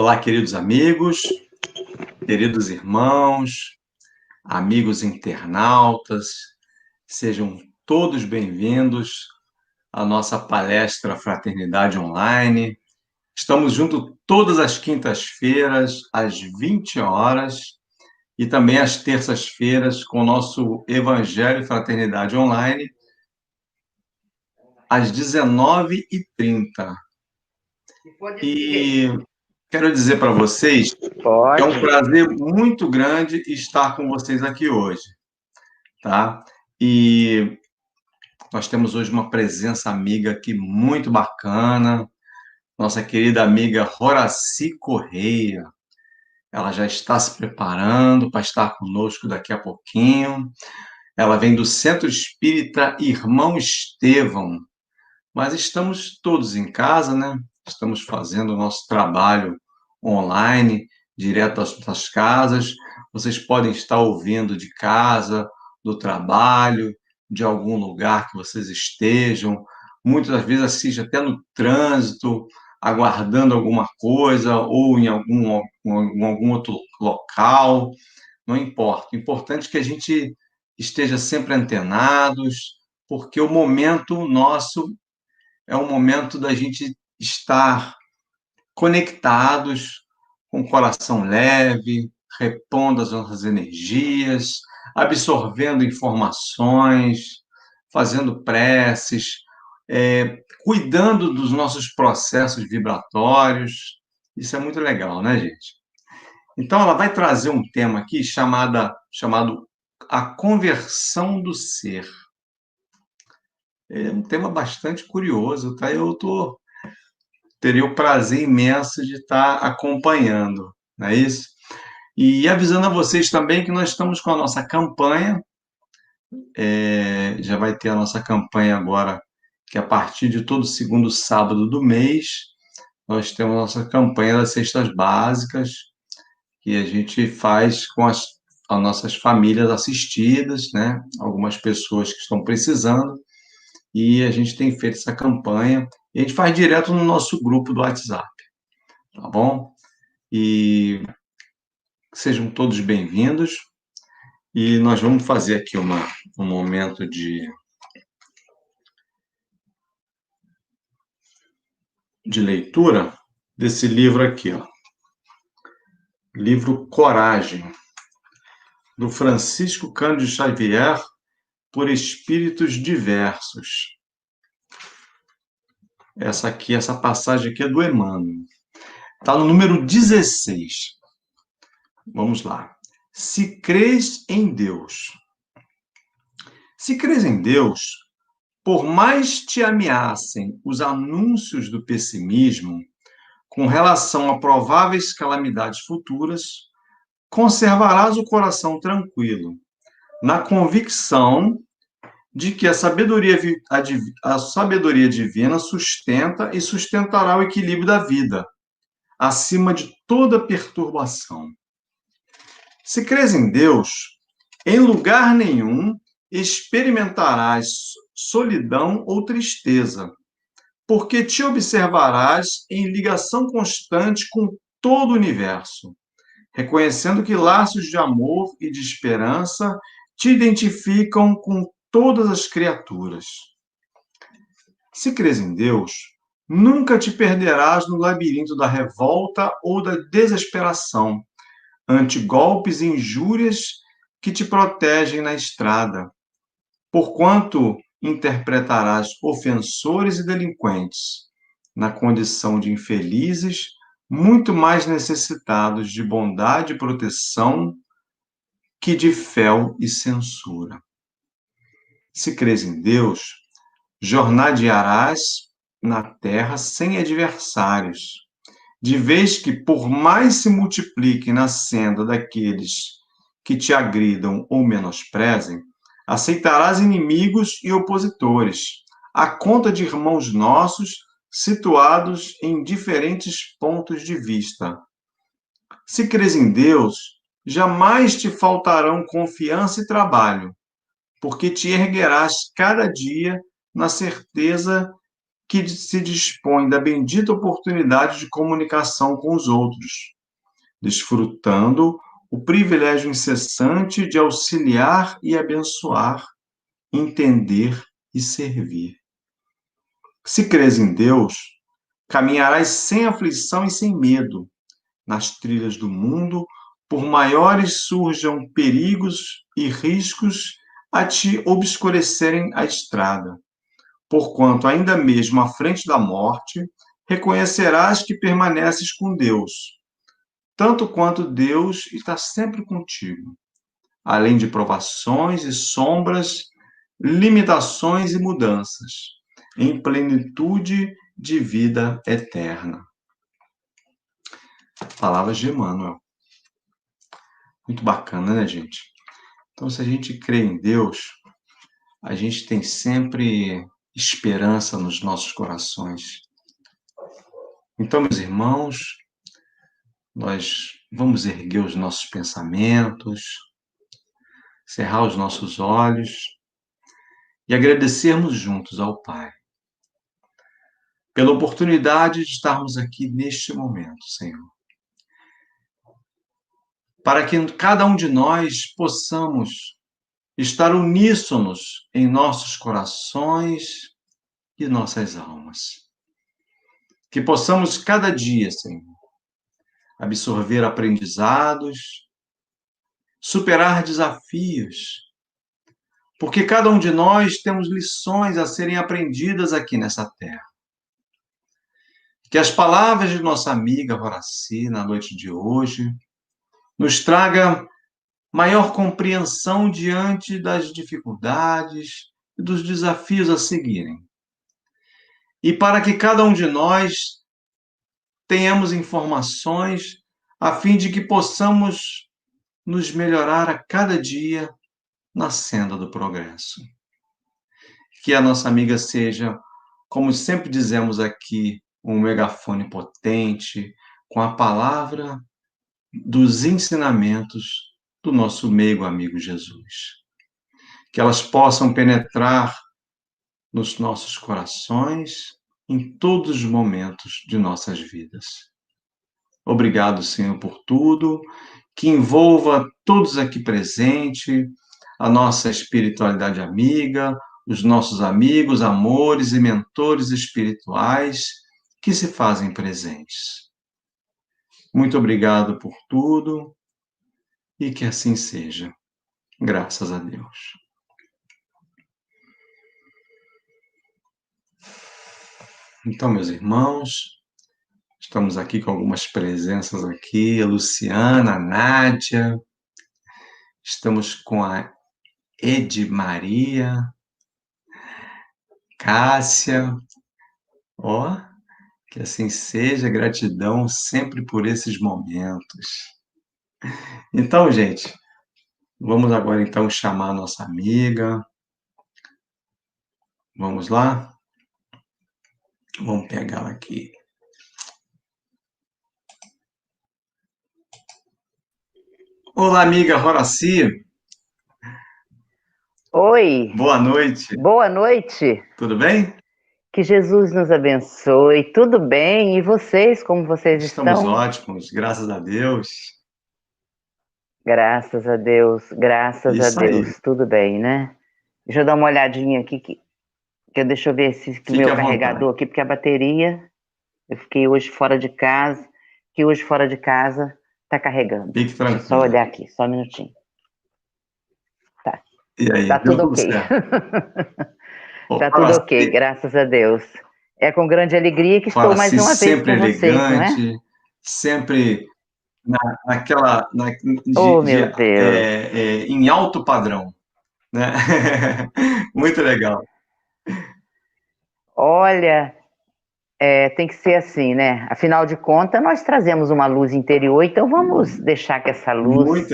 Olá, queridos amigos, queridos irmãos, amigos internautas, sejam todos bem-vindos à nossa palestra Fraternidade Online. Estamos juntos todas as quintas-feiras, às 20 horas, e também às terças-feiras, com o nosso Evangelho e Fraternidade Online, às 19h30. E quero dizer para vocês que é um prazer muito grande estar com vocês aqui hoje, tá? E nós temos hoje uma presença amiga aqui muito bacana, nossa querida amiga Horaci Correia. Ela já está se preparando para estar conosco daqui a pouquinho. Ela vem do Centro Espírita Irmão Estevão, mas estamos todos em casa, né? Estamos fazendo o nosso trabalho online, direto das casas. Vocês podem estar ouvindo de casa, do trabalho, de algum lugar que vocês estejam. Muitas das vezes assiste até no trânsito, aguardando alguma coisa, ou em algum outro local. Não importa. O importante é que a gente esteja sempre antenados, porque o momento nosso é um momento da gente estar conectados, com o coração leve, repondo as nossas energias, absorvendo informações, fazendo preces, cuidando dos nossos processos vibratórios. Isso é muito legal, né, gente? Então, ela vai trazer um tema aqui chamado A Conversão do Ser. É um tema bastante curioso, tá? Teria o prazer imenso de estar acompanhando, não é isso? E avisando a vocês também que nós estamos com a nossa campanha, já vai ter a nossa campanha agora, que a partir de todo segundo sábado do mês, nós temos a nossa campanha das cestas básicas, que a gente faz com as nossas famílias assistidas, né? Algumas pessoas que estão precisando, e a gente tem feito essa campanha, e a gente faz direto no nosso grupo do WhatsApp, tá bom? E sejam todos bem-vindos, e nós vamos fazer aqui um momento de leitura desse livro aqui, ó. Livro Coragem, do Francisco Cândido Xavier, por Espíritos Diversos. Essa passagem aqui é do Emmanuel. Está no número 16. Vamos lá. Se crês em Deus. Se crês em Deus, por mais te ameacem os anúncios do pessimismo com relação a prováveis calamidades futuras, conservarás o coração tranquilo, na convicção de que a sabedoria divina sustenta e sustentará o equilíbrio da vida, acima de toda perturbação. Se crês em Deus, em lugar nenhum experimentarás solidão ou tristeza, porque te observarás em ligação constante com todo o universo, reconhecendo que laços de amor e de esperança te identificam com todas as criaturas. Se crês em Deus, nunca te perderás no labirinto da revolta ou da desesperação, ante golpes e injúrias que te protegem na estrada, porquanto interpretarás ofensores e delinquentes, na condição de infelizes, muito mais necessitados de bondade e proteção que de fel e censura. Se crês em Deus, jornadearás na terra sem adversários, de vez que, por mais se multipliquem na senda daqueles que te agridam ou menosprezem, aceitarás inimigos e opositores, à conta de irmãos nossos situados em diferentes pontos de vista. Se crês em Deus, jamais te faltarão confiança e trabalho, porque te erguerás cada dia na certeza que se dispõe da bendita oportunidade de comunicação com os outros, desfrutando o privilégio incessante de auxiliar e abençoar, entender e servir. Se crês em Deus, caminharás sem aflição e sem medo nas trilhas do mundo, por maiores surjam perigos e riscos a te obscurecerem a estrada. Porquanto, ainda mesmo à frente da morte, reconhecerás que permaneces com Deus, tanto quanto Deus está sempre contigo, além de provações e sombras, limitações e mudanças, em plenitude de vida eterna. Palavras de Emmanuel. Muito bacana, né, gente? Então, se a gente crê em Deus, a gente tem sempre esperança nos nossos corações. Então, meus irmãos, nós vamos erguer os nossos pensamentos, cerrar os nossos olhos e agradecermos juntos ao Pai pela oportunidade de estarmos aqui neste momento, Senhor. Para que cada um de nós possamos estar uníssonos em nossos corações e nossas almas. Que possamos cada dia, Senhor, absorver aprendizados, superar desafios, porque cada um de nós temos lições a serem aprendidas aqui nessa terra. Que as palavras de nossa amiga Horaci, na noite de hoje, nos traga maior compreensão diante das dificuldades e dos desafios a seguirem. E para que cada um de nós tenhamos informações a fim de que possamos nos melhorar a cada dia na senda do progresso. Que a nossa amiga seja, como sempre dizemos aqui, um megafone potente, com a palavra dos ensinamentos do nosso meigo amigo Jesus. Que elas possam penetrar nos nossos corações em todos os momentos de nossas vidas. Obrigado, Senhor, por tudo, que envolva todos aqui presentes, a nossa espiritualidade amiga, os nossos amigos, amores e mentores espirituais que se fazem presentes. Muito obrigado por tudo e que assim seja. Graças a Deus. Então, meus irmãos, estamos aqui com algumas presenças aqui, a Luciana, a Nádia, estamos com a Edmaria, Cássia, ó, que assim seja, gratidão sempre por esses momentos. Então, gente, vamos agora então chamar a nossa amiga. Vamos lá? Vamos pegá-la aqui. Olá, amiga Horaci. Oi. Boa noite. Boa noite. Tudo bem? Que Jesus nos abençoe. Tudo bem? E vocês, como vocês estão? Estamos ótimos, graças a Deus. Graças a Deus, graças Isso a Deus. aí. Tudo bem, né? Deixa eu dar uma olhadinha aqui, deixa eu ver se o meu carregador aqui, porque a bateria, eu fiquei hoje fora de casa, tá carregando. Fique tranquilo. Deixa eu só olhar aqui, só um minutinho. Tá. E aí, tá tudo ok. Tá tudo ok, graças a Deus. É com grande alegria que estou mais uma vez com vocês, elegante, não é? Sempre naquela... Oh, meu Deus. Em alto padrão, né? Muito legal. Olha, tem que ser assim, né? Afinal de contas, nós trazemos uma luz interior, então vamos deixar que essa luz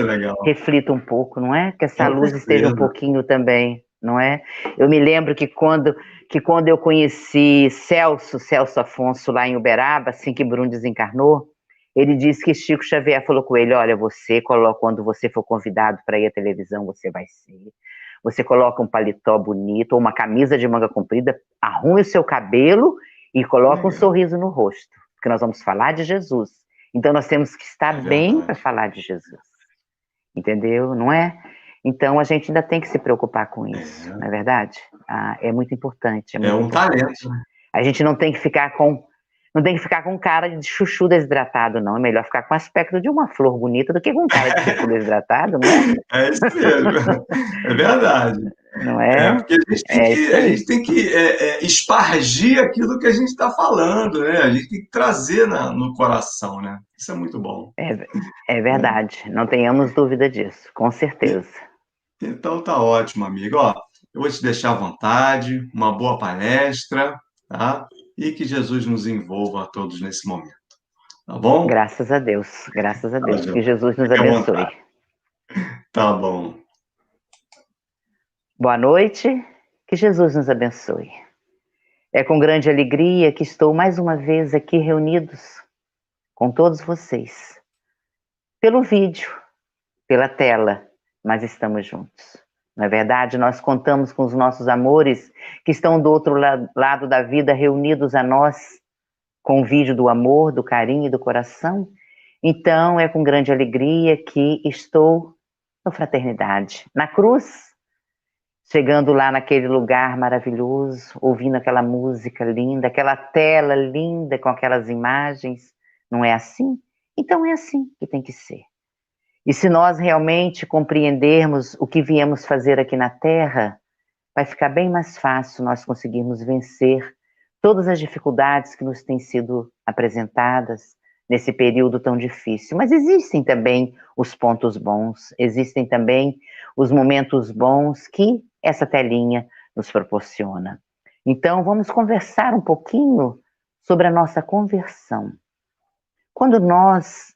reflita um pouco, não é? Que essa luz esteja um pouquinho também, não é? Eu me lembro que quando eu conheci Celso Afonso lá em Uberaba, assim que Bruno desencarnou, ele disse que Chico Xavier falou com ele: olha, quando você for convidado para ir à televisão, você vai ser. Você coloca um paletó bonito ou uma camisa de manga comprida, arrume o seu cabelo E coloca um sorriso no rosto, porque nós vamos falar de Jesus. Então nós temos que estar bem para falar de Jesus. Entendeu? Não é? Então a gente ainda tem que se preocupar com isso, não é verdade? É muito importante. É um talento. A gente não tem que ficar com cara de chuchu desidratado, não. É melhor ficar com o aspecto de uma flor bonita do que com cara de chuchu desidratado, não é? É isso mesmo. É verdade. Não é? Porque a gente tem que espargir aquilo que a gente está falando, né? A gente tem que trazer no coração, né? Isso é muito bom. É verdade. Não tenhamos dúvida disso, com certeza. Então tá ótimo, amigo. Ó, eu vou te deixar à vontade, uma boa palestra, tá? E que Jesus nos envolva a todos nesse momento. Tá bom? Graças a Deus. Graças a Deus. Que Jesus nos abençoe. Tá bom. Boa noite. Que Jesus nos abençoe. É com grande alegria que estou mais uma vez aqui reunidos com todos vocês. Pelo vídeo, pela tela, mas estamos juntos. Não é verdade? Nós contamos com os nossos amores que estão do outro lado da vida reunidos a nós com o vídeo do amor, do carinho e do coração. Então, é com grande alegria que estou na fraternidade, na cruz, chegando lá naquele lugar maravilhoso, ouvindo aquela música linda, aquela tela linda com aquelas imagens. Não é assim? Então é assim que tem que ser. E se nós realmente compreendermos o que viemos fazer aqui na Terra, vai ficar bem mais fácil nós conseguirmos vencer todas as dificuldades que nos têm sido apresentadas nesse período tão difícil. Mas existem também os pontos bons, existem também os momentos bons que essa telinha nos proporciona. Então, vamos conversar um pouquinho sobre a nossa conversão. Quando nós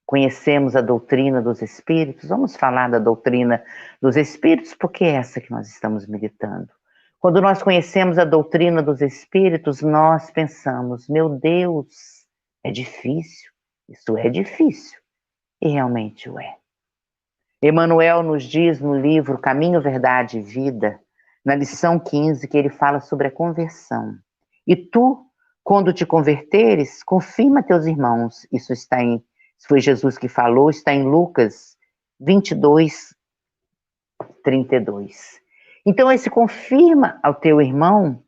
conhecemos a doutrina dos Espíritos, vamos falar da doutrina dos Espíritos, porque é essa que nós estamos meditando. Quando nós conhecemos a doutrina dos Espíritos, nós pensamos, meu Deus, é difícil, isso é difícil, e realmente o é. Emmanuel nos diz no livro Caminho, Verdade e Vida, na lição 15, que ele fala sobre a conversão. E tu, quando te converteres, confirma teus irmãos. Isso foi Jesus que falou, está em Lucas 22, 32. Então, esse confirma ao teu irmão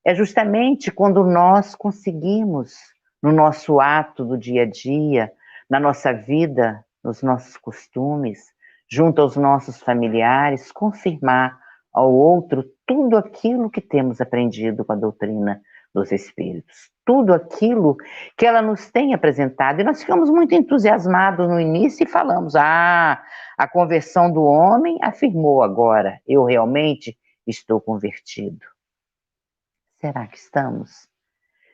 é justamente quando nós conseguimos, no nosso ato do dia a dia, na nossa vida, nos nossos costumes, junto aos nossos familiares, confirmar ao outro tudo aquilo que temos aprendido com a doutrina dos Espíritos, tudo aquilo que ela nos tem apresentado. E nós ficamos muito entusiasmados no início e falamos, a conversão do homem afirmou agora, eu realmente estou convertido. Será que estamos?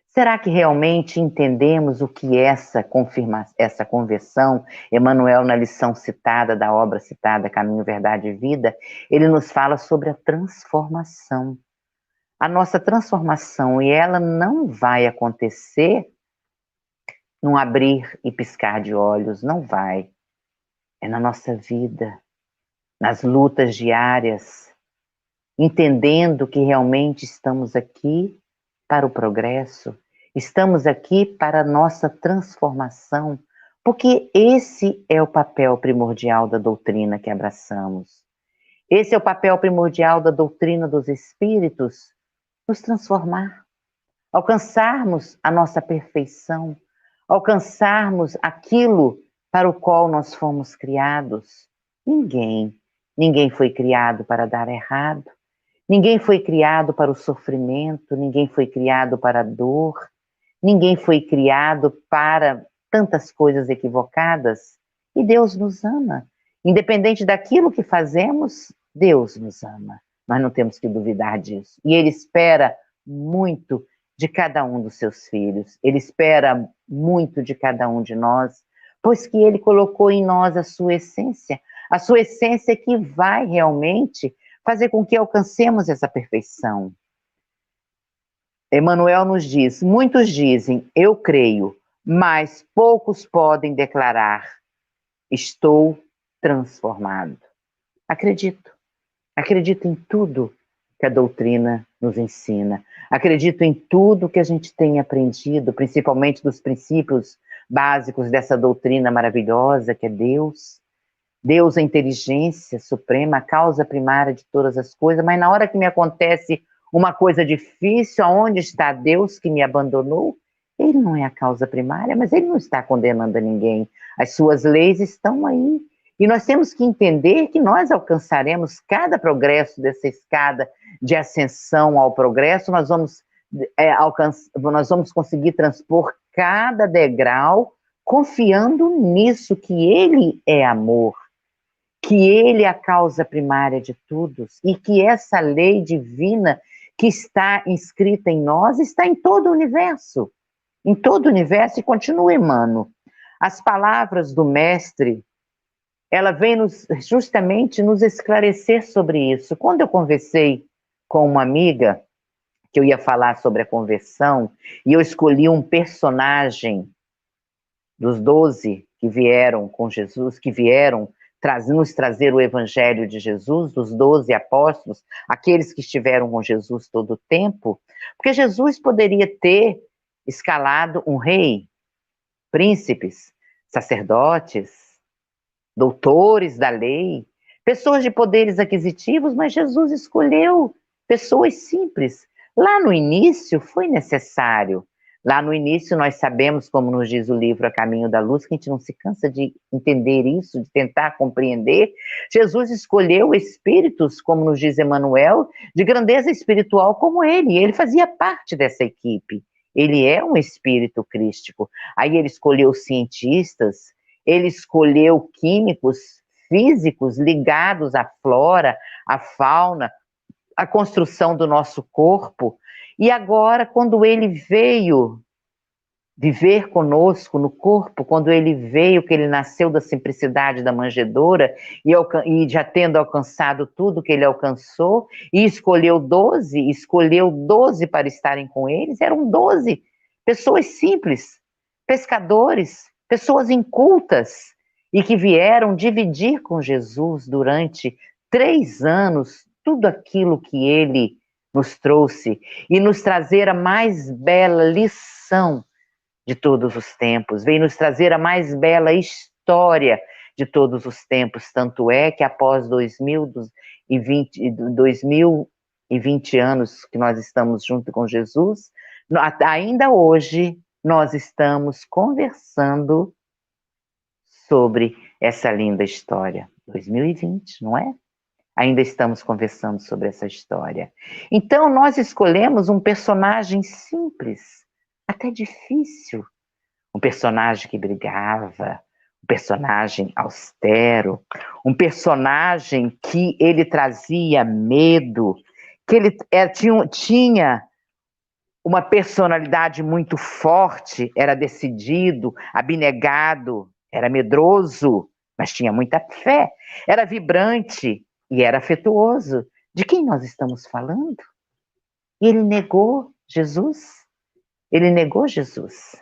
Será que realmente entendemos o que é essa conversão? Emmanuel, na lição citada, da obra citada, Caminho, Verdade e Vida, ele nos fala sobre a transformação. A nossa transformação, e ela não vai acontecer num abrir e piscar de olhos, não vai. É na nossa vida, nas lutas diárias, entendendo que realmente estamos aqui para o progresso, estamos aqui para a nossa transformação, porque esse é o papel primordial da doutrina que abraçamos. Esse é o papel primordial da doutrina dos Espíritos, nos transformar, alcançarmos a nossa perfeição, alcançarmos aquilo para o qual nós fomos criados. Ninguém foi criado para dar errado. Ninguém foi criado para o sofrimento, ninguém foi criado para a dor, ninguém foi criado para tantas coisas equivocadas. E Deus nos ama. Independente daquilo que fazemos, Deus nos ama. Nós não temos que duvidar disso. E Ele espera muito de cada um dos seus filhos. Ele espera muito de cada um de nós, pois que Ele colocou em nós a sua essência que vai realmente fazer com que alcancemos essa perfeição. Emmanuel nos diz, muitos dizem, eu creio, mas poucos podem declarar, estou transformado. Acredito em tudo que a doutrina nos ensina. Acredito em tudo que a gente tem aprendido, principalmente dos princípios básicos dessa doutrina maravilhosa que é Deus. Deus é a inteligência suprema, a causa primária de todas as coisas, mas na hora que me acontece uma coisa difícil, aonde está Deus que me abandonou? Ele não é a causa primária, mas ele não está condenando a ninguém. As suas leis estão aí. E nós temos que entender que nós alcançaremos cada progresso dessa escada de ascensão ao progresso, nós vamos conseguir transpor cada degrau confiando nisso, que ele é amor, que ele é a causa primária de tudo e que essa lei divina que está inscrita em nós está em todo o universo e continua emano. As palavras do mestre, ela vem justamente nos esclarecer sobre isso. Quando eu conversei com uma amiga, que eu ia falar sobre a conversão, e eu escolhi um personagem dos 12 que vieram com Jesus, que vieram nos trazer o evangelho de Jesus, dos 12 apóstolos, aqueles que estiveram com Jesus todo o tempo, porque Jesus poderia ter escalado um rei, príncipes, sacerdotes, doutores da lei, pessoas de poderes aquisitivos, mas Jesus escolheu pessoas simples. Lá no início foi necessário. Lá no início nós sabemos, como nos diz o livro A Caminho da Luz, que a gente não se cansa de entender isso, de tentar compreender. Jesus escolheu espíritos, como nos diz Emmanuel, de grandeza espiritual como ele. Ele fazia parte dessa equipe. Ele é um espírito crístico. Aí ele escolheu cientistas, ele escolheu químicos, físicos ligados à flora, à fauna, à construção do nosso corpo. E agora, quando ele veio viver conosco no corpo, quando ele veio, que ele nasceu da simplicidade da manjedoura, e já tendo alcançado tudo que ele alcançou, e escolheu 12 para estarem com eles, eram 12 pessoas simples, pescadores, pessoas incultas, e que vieram dividir com Jesus durante 3 anos tudo aquilo que ele nos trouxe, e nos trazer a mais bela lição de todos os tempos, veio nos trazer a mais bela história de todos os tempos, tanto é que após 2020 anos que nós estamos junto com Jesus, ainda hoje nós estamos conversando sobre essa linda história. 2020, não é? Ainda estamos conversando sobre essa história. Então, nós escolhemos um personagem simples, até difícil, um personagem que brigava, um personagem austero, um personagem que ele trazia medo, que ele tinha uma personalidade muito forte, era decidido, abnegado, era medroso, mas tinha muita fé, era vibrante e era afetuoso. De quem nós estamos falando? Ele negou Jesus. Ele negou Jesus.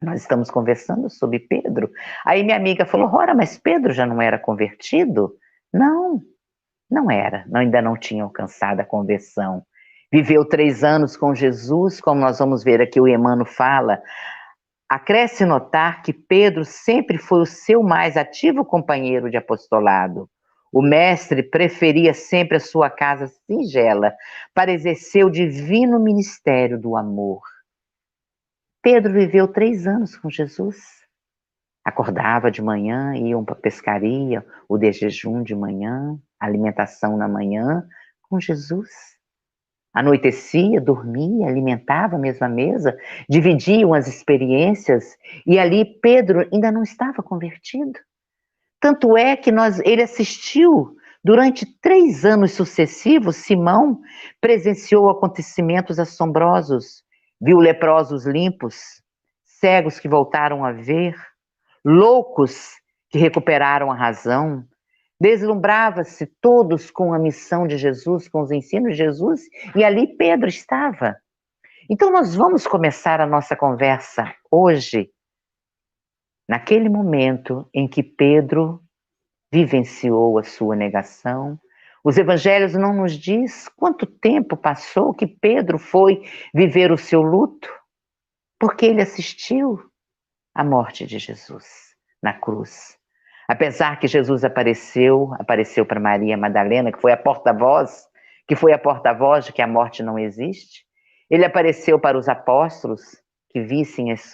Nós estamos conversando sobre Pedro. Aí minha amiga falou, ora, mas Pedro já não era convertido? Não, não era. Ainda não tinha alcançado a conversão. Viveu 3 anos com Jesus, como nós vamos ver aqui o Emmanuel fala. Acresce notar que Pedro sempre foi o seu mais ativo companheiro de apostolado. O mestre preferia sempre a sua casa singela para exercer o divino ministério do amor. Pedro viveu 3 anos com Jesus. Acordava de manhã, iam para a pescaria, o de jejum de manhã, alimentação na manhã, com Jesus. Anoitecia, dormia, alimentava a mesma mesa, dividiam as experiências, e ali Pedro ainda não estava convertido. Tanto é que ele assistiu durante 3 anos sucessivos, Simão presenciou acontecimentos assombrosos, viu leprosos limpos, cegos que voltaram a ver, loucos que recuperaram a razão. Deslumbrava-se todos com a missão de Jesus, com os ensinos de Jesus, e ali Pedro estava. Então nós vamos começar a nossa conversa hoje, naquele momento em que Pedro vivenciou a sua negação, Os evangelhos não nos diz quanto tempo passou que Pedro foi viver o seu luto, porque ele assistiu à morte de Jesus na cruz. Apesar que Jesus apareceu para Maria Madalena, que foi a porta-voz de que a morte não existe. Ele apareceu para os apóstolos, que vissem as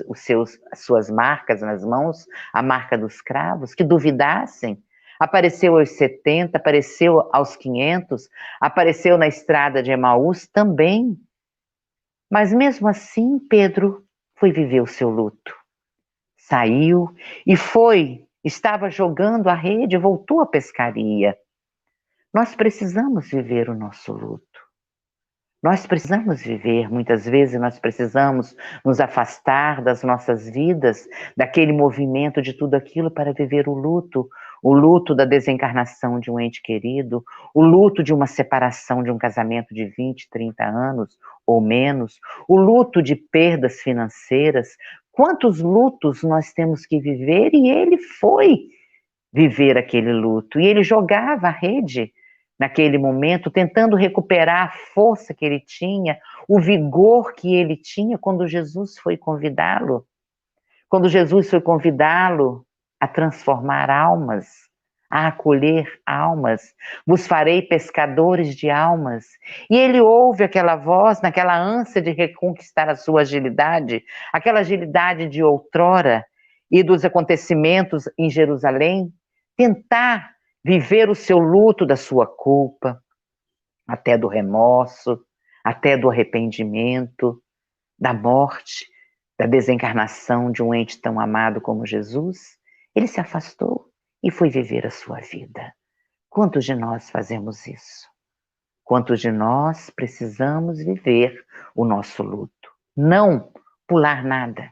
suas marcas nas mãos, a marca dos cravos, que duvidassem. Apareceu aos 70, apareceu aos 500, apareceu na estrada de Emaús também. Mas mesmo assim, Pedro foi viver o seu luto. Saiu e estava jogando a rede, voltou à pescaria. Nós precisamos viver o nosso luto. Nós precisamos viver, muitas vezes nós precisamos nos afastar das nossas vidas, daquele movimento de tudo aquilo para viver o luto da desencarnação de um ente querido, o luto de uma separação de um casamento de 20, 30 anos ou menos, o luto de perdas financeiras. Quantos lutos nós temos que viver? E ele foi viver aquele luto, e ele jogava a rede naquele momento, tentando recuperar a força que ele tinha, o vigor que ele tinha quando Jesus foi convidá-lo. Quando Jesus foi convidá-lo a transformar almas, a acolher almas, vos farei pescadores de almas. E ele ouve aquela voz, naquela ânsia de reconquistar a sua agilidade, aquela agilidade de outrora e dos acontecimentos em Jerusalém, tentar viver o seu luto da sua culpa, até do remorso, até do arrependimento, da morte, da desencarnação de um ente tão amado como Jesus. Ele se afastou e foi viver a sua vida. Quantos de nós fazemos isso? Quantos de nós precisamos viver o nosso luto? Não pular nada.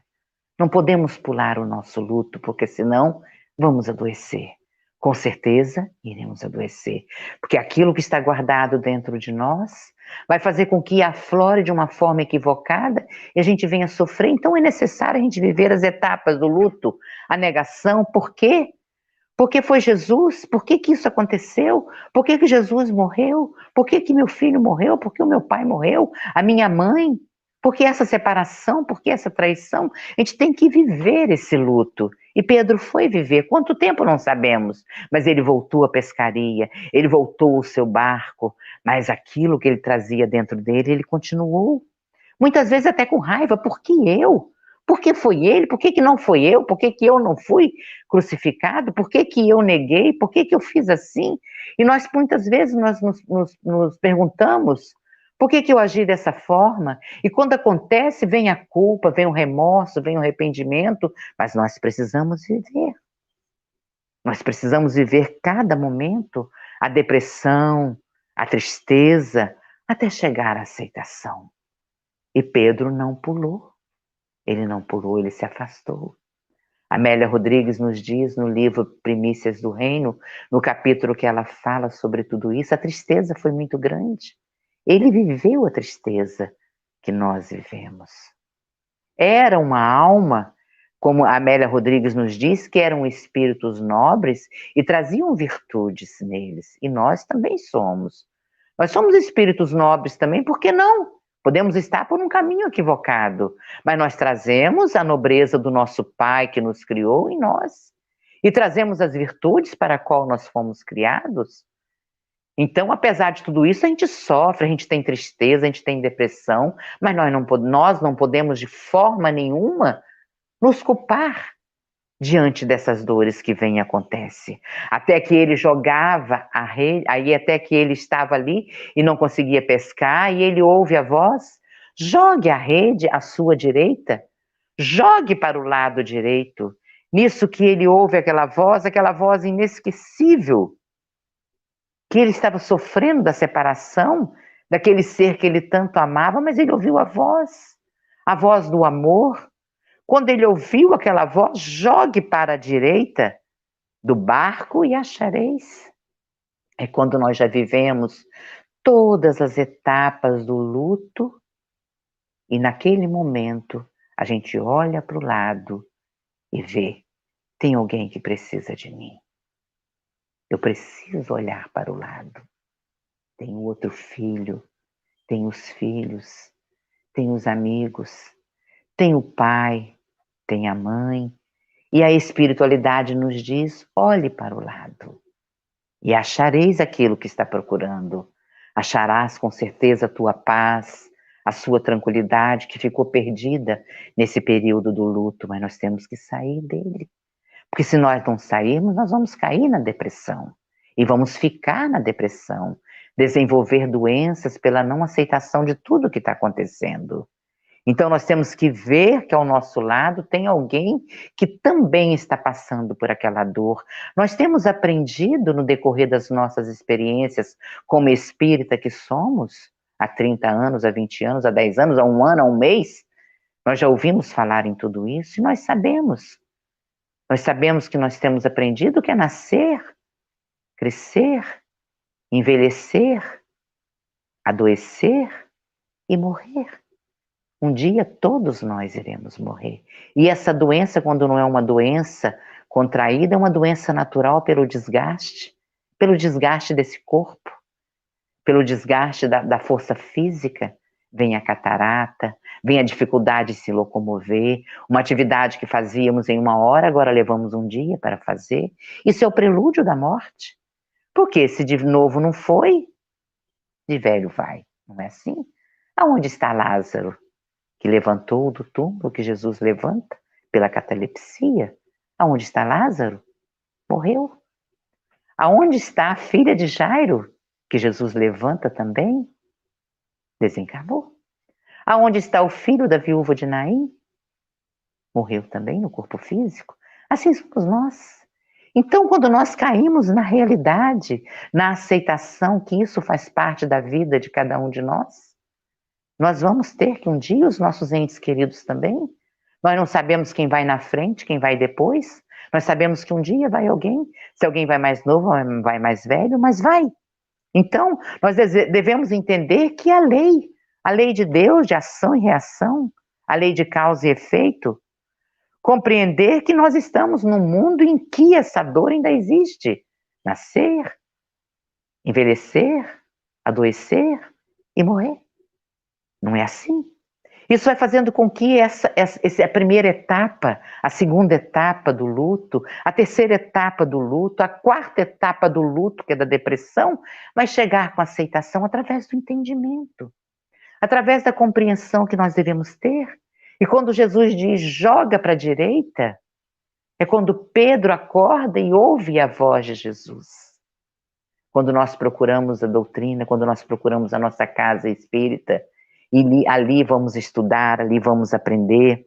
Não podemos pular o nosso luto, porque senão vamos adoecer. Com certeza iremos adoecer, porque aquilo que está guardado dentro de nós vai fazer com que aflore de uma forma equivocada e a gente venha sofrer. Então é necessário a gente viver as etapas do luto, a negação. Por quê? Porque foi Jesus? Por que isso aconteceu? Por que Jesus morreu? Por que meu filho morreu? Por que o meu pai morreu? A minha mãe? Por que essa separação? Por que essa traição? A gente tem que viver esse luto. E Pedro foi viver. Quanto tempo não sabemos, mas ele voltou à pescaria, ele voltou ao seu barco, mas aquilo que ele trazia dentro dele, ele continuou. Muitas vezes até com raiva. Por que eu? Por que foi ele? Por que não foi eu? Por que eu não fui crucificado? Por que eu neguei? Por que eu fiz assim? E nós, muitas vezes, nós nos perguntamos, por que eu agi dessa forma? E quando acontece, vem a culpa, vem o remorso, vem o arrependimento, mas nós precisamos viver. Nós precisamos viver cada momento, a depressão, a tristeza, até chegar à aceitação. E Pedro não pulou. Ele não pulou, ele se afastou. Amélia Rodrigues nos diz no livro Primícias do Reino, no capítulo que ela fala sobre tudo isso, a tristeza foi muito grande. Ele viveu a tristeza que nós vivemos. Era uma alma, como a Amélia Rodrigues nos diz, que eram espíritos nobres e traziam virtudes neles. E nós também somos. Nós somos espíritos nobres também, por que não? Podemos estar por um caminho equivocado, mas nós trazemos a nobreza do nosso Pai que nos criou em nós. E trazemos as virtudes para a qual nós fomos criados. Então, apesar de tudo isso, a gente sofre, a gente tem tristeza, a gente tem depressão, mas nós não podemos de forma nenhuma nos culpar diante dessas dores que vêm e acontecem. Até que ele jogava a rede, aí até que ele estava ali e não conseguia pescar, e ele ouve a voz, jogue a rede à sua direita, jogue para o lado direito. Nisso que ele ouve aquela voz inesquecível, que ele estava sofrendo da separação daquele ser que ele tanto amava, mas ele ouviu a voz do amor. Quando ele ouviu aquela voz, jogue para a direita do barco e achareis. É quando nós já vivemos todas as etapas do luto e naquele momento a gente olha para o lado e vê, tem alguém que precisa de mim. Eu preciso olhar para o lado. tem o outro filho, tem os filhos, tem os amigos, tem o pai, tem a mãe. E a espiritualidade nos diz, olhe para o lado e achareis aquilo que está procurando. Acharás com certeza a tua paz, a sua tranquilidade que ficou perdida nesse período do luto, mas nós temos que sair dele. Porque se nós não sairmos, nós vamos cair na depressão. E vamos ficar na depressão, desenvolver doenças pela não aceitação de tudo que está acontecendo. Então nós temos que ver que ao nosso lado tem alguém que também está passando por aquela dor. Nós temos aprendido no decorrer das nossas experiências como espírita que somos, há 30 anos, há 20 anos, há 10 anos, há um ano, há um mês, nós já ouvimos falar em tudo isso e nós sabemos. Nós sabemos que nós temos aprendido o que é nascer, crescer, envelhecer, adoecer e morrer. Um dia todos nós iremos morrer. E essa doença, quando não é uma doença contraída, é uma doença natural pelo desgaste desse corpo, pelo desgaste da força física. Vem a catarata, vem a dificuldade de se locomover, uma atividade que fazíamos em 1 hora, agora levamos um dia para fazer. Isso é o prelúdio da morte. Porque se de novo não foi, de velho vai. Não é assim? Aonde está Lázaro? Que levantou do túmulo, que Jesus levanta pela catalepsia. Aonde está Lázaro? Morreu. Aonde está a filha de Jairo, que Jesus levanta também? Desencarnou. Aonde está o filho da viúva de Naim? Morreu também no corpo físico. Assim somos nós. Então, quando nós caímos na realidade, na aceitação que isso faz parte da vida de cada um de nós vamos ter que um dia os nossos entes queridos também. Nós não sabemos quem vai na frente, quem vai depois. Nós sabemos que um dia vai alguém, se alguém vai mais novo, vai mais velho, mas vai. Então, nós devemos entender que a lei de Deus, de ação e reação, a lei de causa e efeito, compreender que nós estamos num mundo em que essa dor ainda existe. Nascer, envelhecer, adoecer e morrer. Não é assim? Isso vai fazendo com que essa a primeira etapa, a segunda etapa do luto, a terceira etapa do luto, a quarta etapa do luto, que é da depressão, vai chegar com a aceitação através do entendimento, através da compreensão que nós devemos ter. E quando Jesus diz, joga para a direita, é quando Pedro acorda e ouve a voz de Jesus. Quando nós procuramos a doutrina, quando nós procuramos a nossa casa espírita, e ali vamos estudar, ali vamos aprender.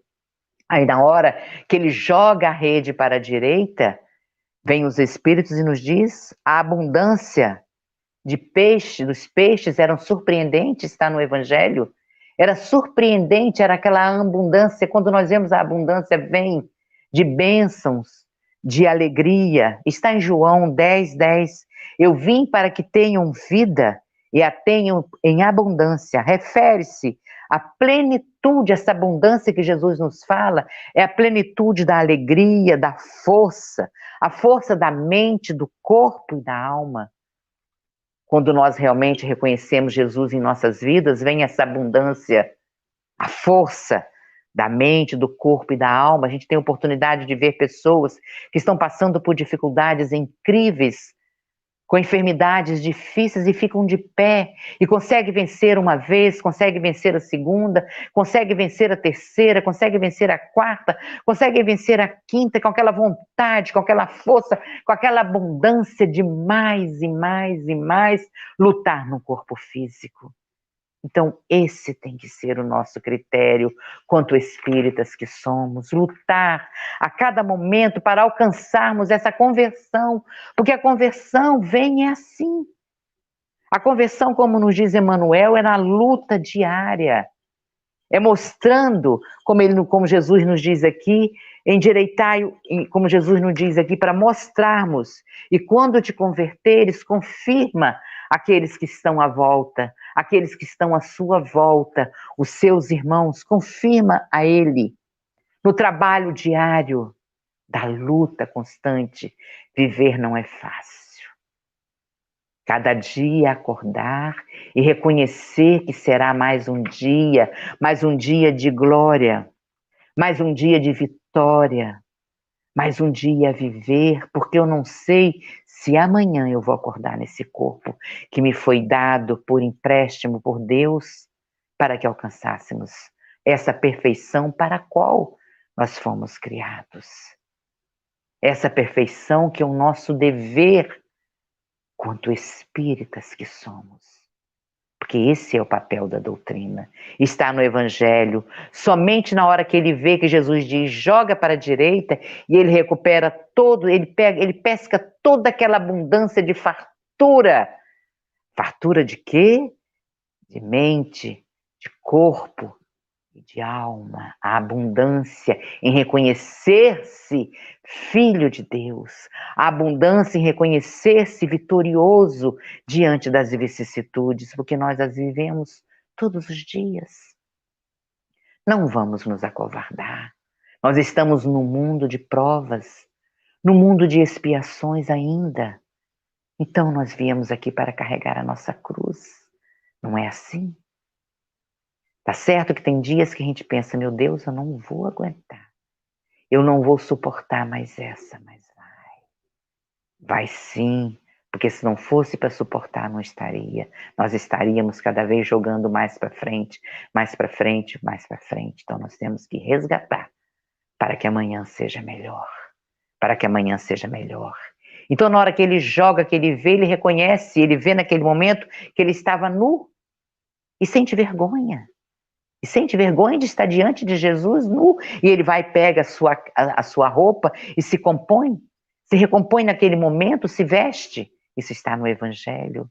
Aí na hora que ele joga a rede para a direita, vem os espíritos e nos diz a abundância de peixe, dos peixes eram surpreendentes, está no Evangelho. Era surpreendente, era aquela abundância, quando nós vemos a abundância, vem de bênçãos, de alegria. Está em João 10:10. Eu vim para que tenham vida e a tenham em abundância. Refere-se à plenitude, essa abundância que Jesus nos fala, é a plenitude da alegria, da força, a força da mente, do corpo e da alma. Quando nós realmente reconhecemos Jesus em nossas vidas, vem essa abundância, a força da mente, do corpo e da alma. A gente tem a oportunidade de ver pessoas que estão passando por dificuldades incríveis, com enfermidades difíceis e ficam de pé e consegue vencer uma vez, consegue vencer a segunda, consegue vencer a terceira, consegue vencer a quarta, consegue vencer a quinta com aquela vontade, com aquela força, com aquela abundância de mais e mais e mais lutar no corpo físico. Então, esse tem que ser o nosso critério, quanto espíritas que somos, lutar a cada momento para alcançarmos essa conversão, porque a conversão vem assim. A conversão, como nos diz Emmanuel, é na luta diária, é mostrando, como Jesus nos diz aqui, endireitai, como Jesus nos diz aqui, para mostrarmos, e quando te converteres, confirma aqueles que estão à volta, aqueles que estão à sua volta, os seus irmãos, confirma a ele, no trabalho diário, da luta constante. Viver não é fácil. Cada dia acordar e reconhecer que será mais um dia de glória, mais um dia de vitória, mais um dia a viver, porque eu não sei se amanhã eu vou acordar nesse corpo que me foi dado por empréstimo por Deus para que alcançássemos essa perfeição para a qual nós fomos criados. Essa perfeição que é o nosso dever quanto espíritas que somos. Porque esse é o papel da doutrina. Está no Evangelho. Somente na hora que ele vê que Jesus diz, joga para a direita, e ele recupera todo, ele pesca toda aquela abundância de fartura. Fartura de quê? De mente, de corpo e de alma. A abundância em reconhecer-se filho de Deus. A abundância em reconhecer-se vitorioso diante das vicissitudes, porque nós as vivemos todos os dias. Não vamos nos acovardar. Nós estamos num mundo de provas, num mundo de expiações ainda. Então nós viemos aqui para carregar a nossa cruz. Não é assim? Tá certo que tem dias que a gente pensa, meu Deus, eu não vou aguentar. Eu não vou suportar mais essa, mas vai. Vai sim, porque se não fosse para suportar, não estaria. Nós estaríamos cada vez jogando mais para frente, mais para frente, mais para frente. Então nós temos que resgatar para que amanhã seja melhor. Para que amanhã seja melhor. Então na hora que ele joga, que ele vê, ele reconhece, ele vê naquele momento que ele estava nu e sente vergonha. E sente vergonha de estar diante de Jesus nu. E ele vai, pega a sua roupa e se compõe. Se recompõe naquele momento, se veste. Isso está no Evangelho.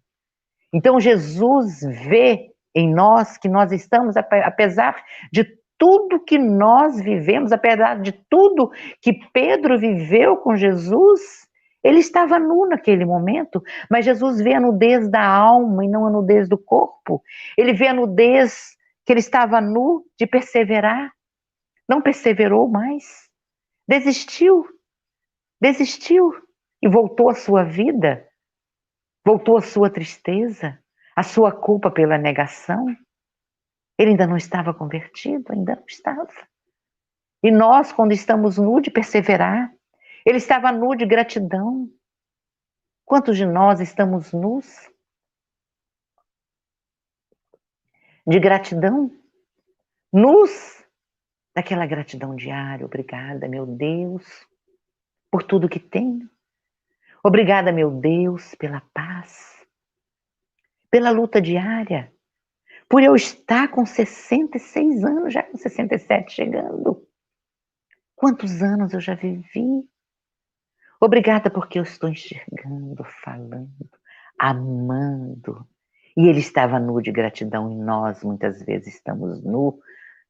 Então Jesus vê em nós que nós estamos, apesar de tudo que nós vivemos, apesar de tudo que Pedro viveu com Jesus, ele estava nu naquele momento, mas Jesus vê a nudez da alma e não a nudez do corpo. Ele vê a nudez que ele estava nu de perseverar, não perseverou mais, desistiu e voltou à sua vida, voltou à sua tristeza, à sua culpa pela negação. Ele ainda não estava convertido, ainda não estava. E nós, quando estamos nu de perseverar, ele estava nu de gratidão. Quantos de nós estamos nus de gratidão? Nus daquela gratidão diária. Obrigada, meu Deus, por tudo que tenho. Obrigada, meu Deus, pela paz, pela luta diária, por eu estar com 66 anos, já com 67 chegando. Quantos anos eu já vivi? Obrigada porque eu estou enxergando, falando, amando. E ele estava nu de gratidão e nós muitas vezes estamos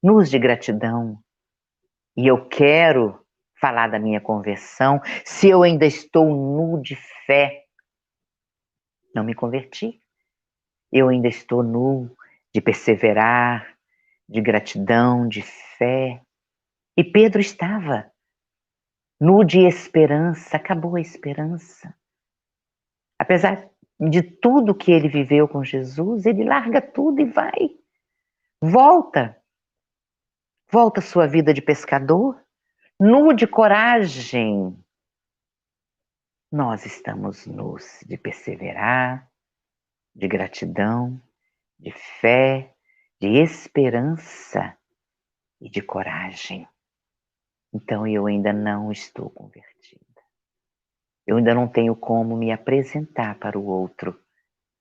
nus de gratidão. E eu quero falar da minha conversão, se eu ainda estou nu de fé. Não me converti. Eu ainda estou nu de perseverar, de gratidão, de fé. E Pedro estava nu de esperança. Acabou a esperança. Apesar de tudo que ele viveu com Jesus, ele larga tudo e vai. Volta à sua vida de pescador, nu de coragem. Nós estamos nus de perseverar, de gratidão, de fé, de esperança e de coragem. Então eu ainda não estou convertida. Eu ainda não tenho como me apresentar para o outro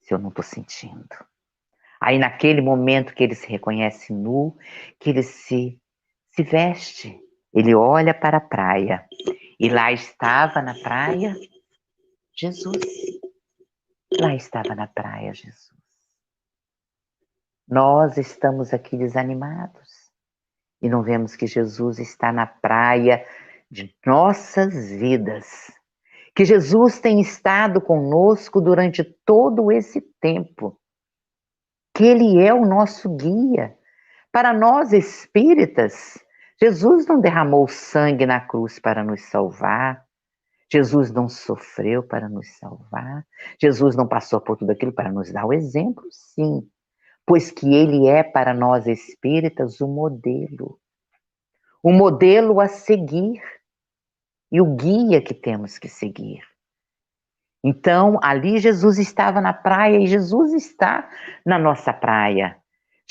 se eu não estou sentindo. Aí naquele momento que ele se reconhece nu, que ele se veste, ele olha para a praia. E lá estava na praia Jesus. Lá estava na praia Jesus. Nós estamos aqui desanimados e não vemos que Jesus está na praia de nossas vidas. Que Jesus tem estado conosco durante todo esse tempo. Que Ele é o nosso guia. Para nós espíritas, Jesus não derramou sangue na cruz para nos salvar. Jesus não sofreu para nos salvar. Jesus não passou por tudo aquilo para nos dar o exemplo, sim. Pois que ele é para nós espíritas o modelo a seguir e o guia que temos que seguir. Então, ali Jesus estava na praia e Jesus está na nossa praia.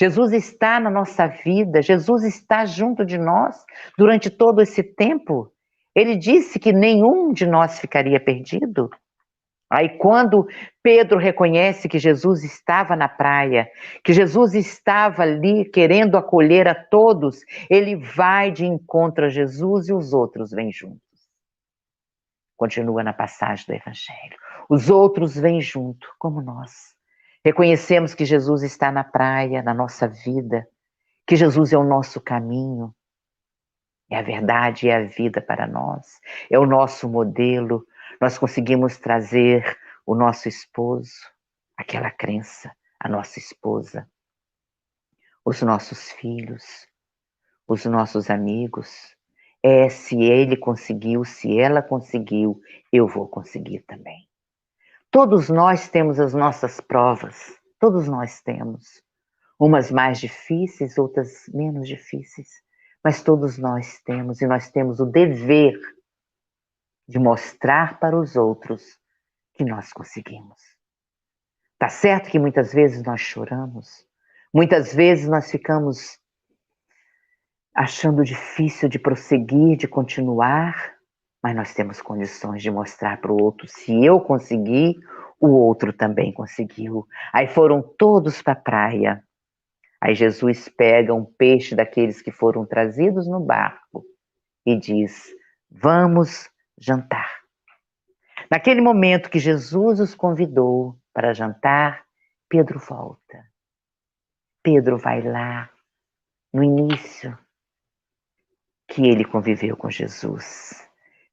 Jesus está na nossa vida, Jesus está junto de nós durante todo esse tempo. Ele disse que nenhum de nós ficaria perdido. Aí quando Pedro reconhece que Jesus estava na praia, que Jesus estava ali querendo acolher a todos, ele vai de encontro a Jesus e os outros vêm juntos. Continua na passagem do Evangelho. Os outros vêm junto, como nós. Reconhecemos que Jesus está na praia, na nossa vida, que Jesus é o nosso caminho, é a verdade e é a vida para nós, é o nosso modelo. Nós conseguimos trazer o nosso esposo, aquela crença, a nossa esposa, os nossos filhos, os nossos amigos. Se ele conseguiu, se ela conseguiu, eu vou conseguir também. Todos nós temos as nossas provas, todos nós temos. Umas mais difíceis, outras menos difíceis, mas todos nós temos, e nós temos o dever de mostrar para os outros que nós conseguimos. Tá certo que muitas vezes nós choramos, muitas vezes nós ficamos achando difícil de prosseguir, de continuar, mas nós temos condições de mostrar para o outro, se eu consegui, o outro também conseguiu. Aí foram todos para a praia. Aí Jesus pega um peixe daqueles que foram trazidos no barco e diz: vamos jantar. Naquele momento que Jesus os convidou para jantar, Pedro volta. Pedro vai lá, no início que ele conviveu com Jesus.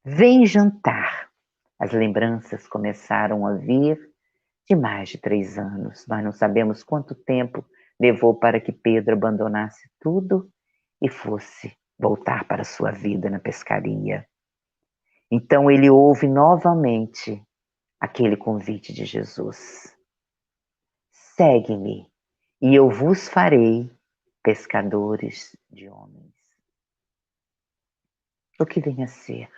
Vem jantar. As lembranças começaram a vir de mais de 3 anos. Nós não sabemos quanto tempo levou para que Pedro abandonasse tudo e fosse voltar para a sua vida na pescaria. Então ele ouve novamente aquele convite de Jesus. Segue-me e eu vos farei pescadores de homens. O que vem a ser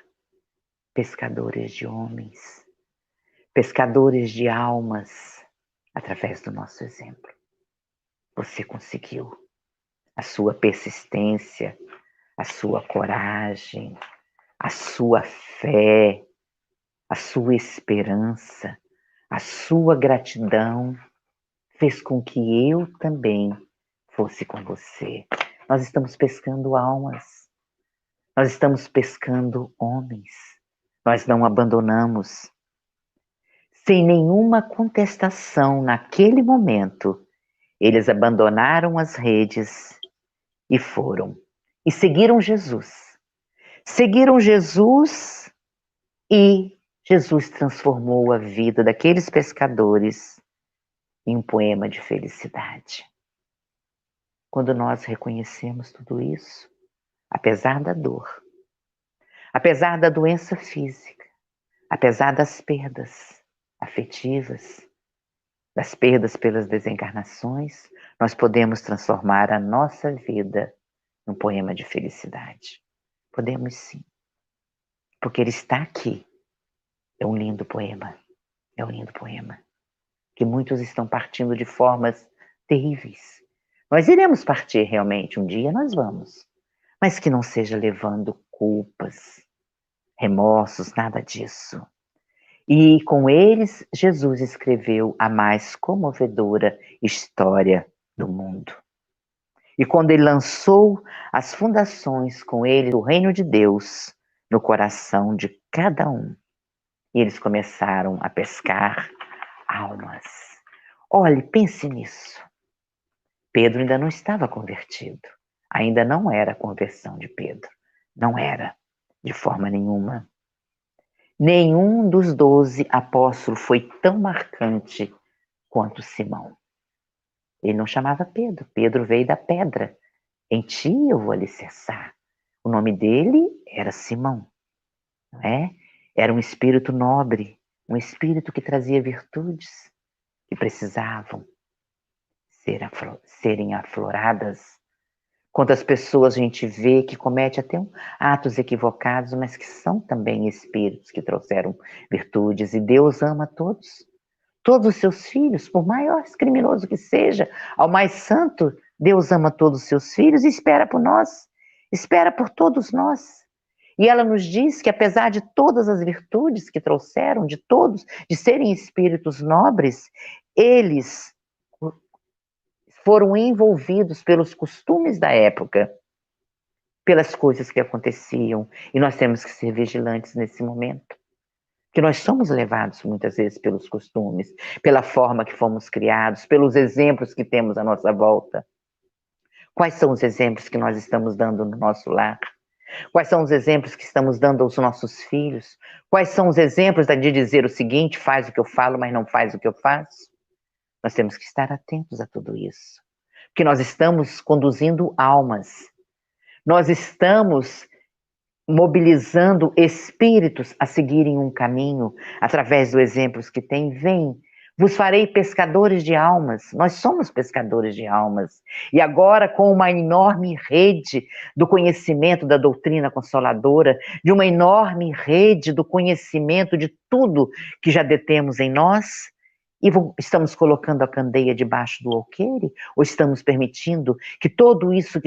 pescadores de homens, pescadores de almas, através do nosso exemplo. Você conseguiu. A sua persistência, a sua coragem, a sua fé, a sua esperança, a sua gratidão fez com que eu também fosse com você. Nós estamos pescando almas, nós estamos pescando homens, nós não abandonamos. Sem nenhuma contestação naquele momento, eles abandonaram as redes e foram. E seguiram Jesus. Seguiram Jesus e Jesus transformou a vida daqueles pescadores em um poema de felicidade. Quando nós reconhecemos tudo isso, apesar da dor, apesar da doença física, apesar das perdas afetivas, das perdas pelas desencarnações, nós podemos transformar a nossa vida num poema de felicidade. Podemos sim. Porque ele está aqui. É um lindo poema. É um lindo poema. Que muitos estão partindo de formas terríveis. Nós iremos partir realmente, um dia nós vamos. Mas que não seja levando culpas, remorsos, nada disso. E com eles, Jesus escreveu a mais comovedora história do mundo. E quando ele lançou as fundações com ele do reino de Deus no coração de cada um, e eles começaram a pescar almas. Olhe, pense nisso. Pedro ainda não estava convertido. Ainda não era a conversão de Pedro. Não era, de forma nenhuma. Nenhum dos 12 apóstolos foi tão marcante quanto Simão. Ele não chamava Pedro. Pedro veio da pedra. Em ti eu vou alicerçar. O nome dele era Simão, não é? Era um espírito nobre, um espírito que trazia virtudes que precisavam serem afloradas. Quantas pessoas a gente vê que comete até atos equivocados, mas que são também espíritos que trouxeram virtudes. E Deus ama todos os seus filhos, por maior criminoso que seja, ao mais santo, Deus ama todos os seus filhos e espera por nós, espera por todos nós. E ela nos diz que apesar de todas as virtudes que trouxeram, de todos, de serem espíritos nobres, eles foram envolvidos pelos costumes da época, pelas coisas que aconteciam, e nós temos que ser vigilantes nesse momento, que nós somos levados muitas vezes pelos costumes, pela forma que fomos criados, pelos exemplos que temos à nossa volta. Quais são os exemplos que nós estamos dando no nosso lar? Quais são os exemplos que estamos dando aos nossos filhos? Quais são os exemplos de dizer o seguinte: faz o que eu falo, mas não faz o que eu faço? Nós temos que estar atentos a tudo isso, porque nós estamos conduzindo almas, nós estamos mobilizando espíritos a seguirem um caminho, através dos exemplos que tem. Vem, vos farei pescadores de almas. Nós somos pescadores de almas. E agora, com uma enorme rede do conhecimento da doutrina consoladora, de uma enorme rede do conhecimento de tudo que já detemos em nós, e estamos colocando a candeia debaixo do alqueire? Ou estamos permitindo que tudo isso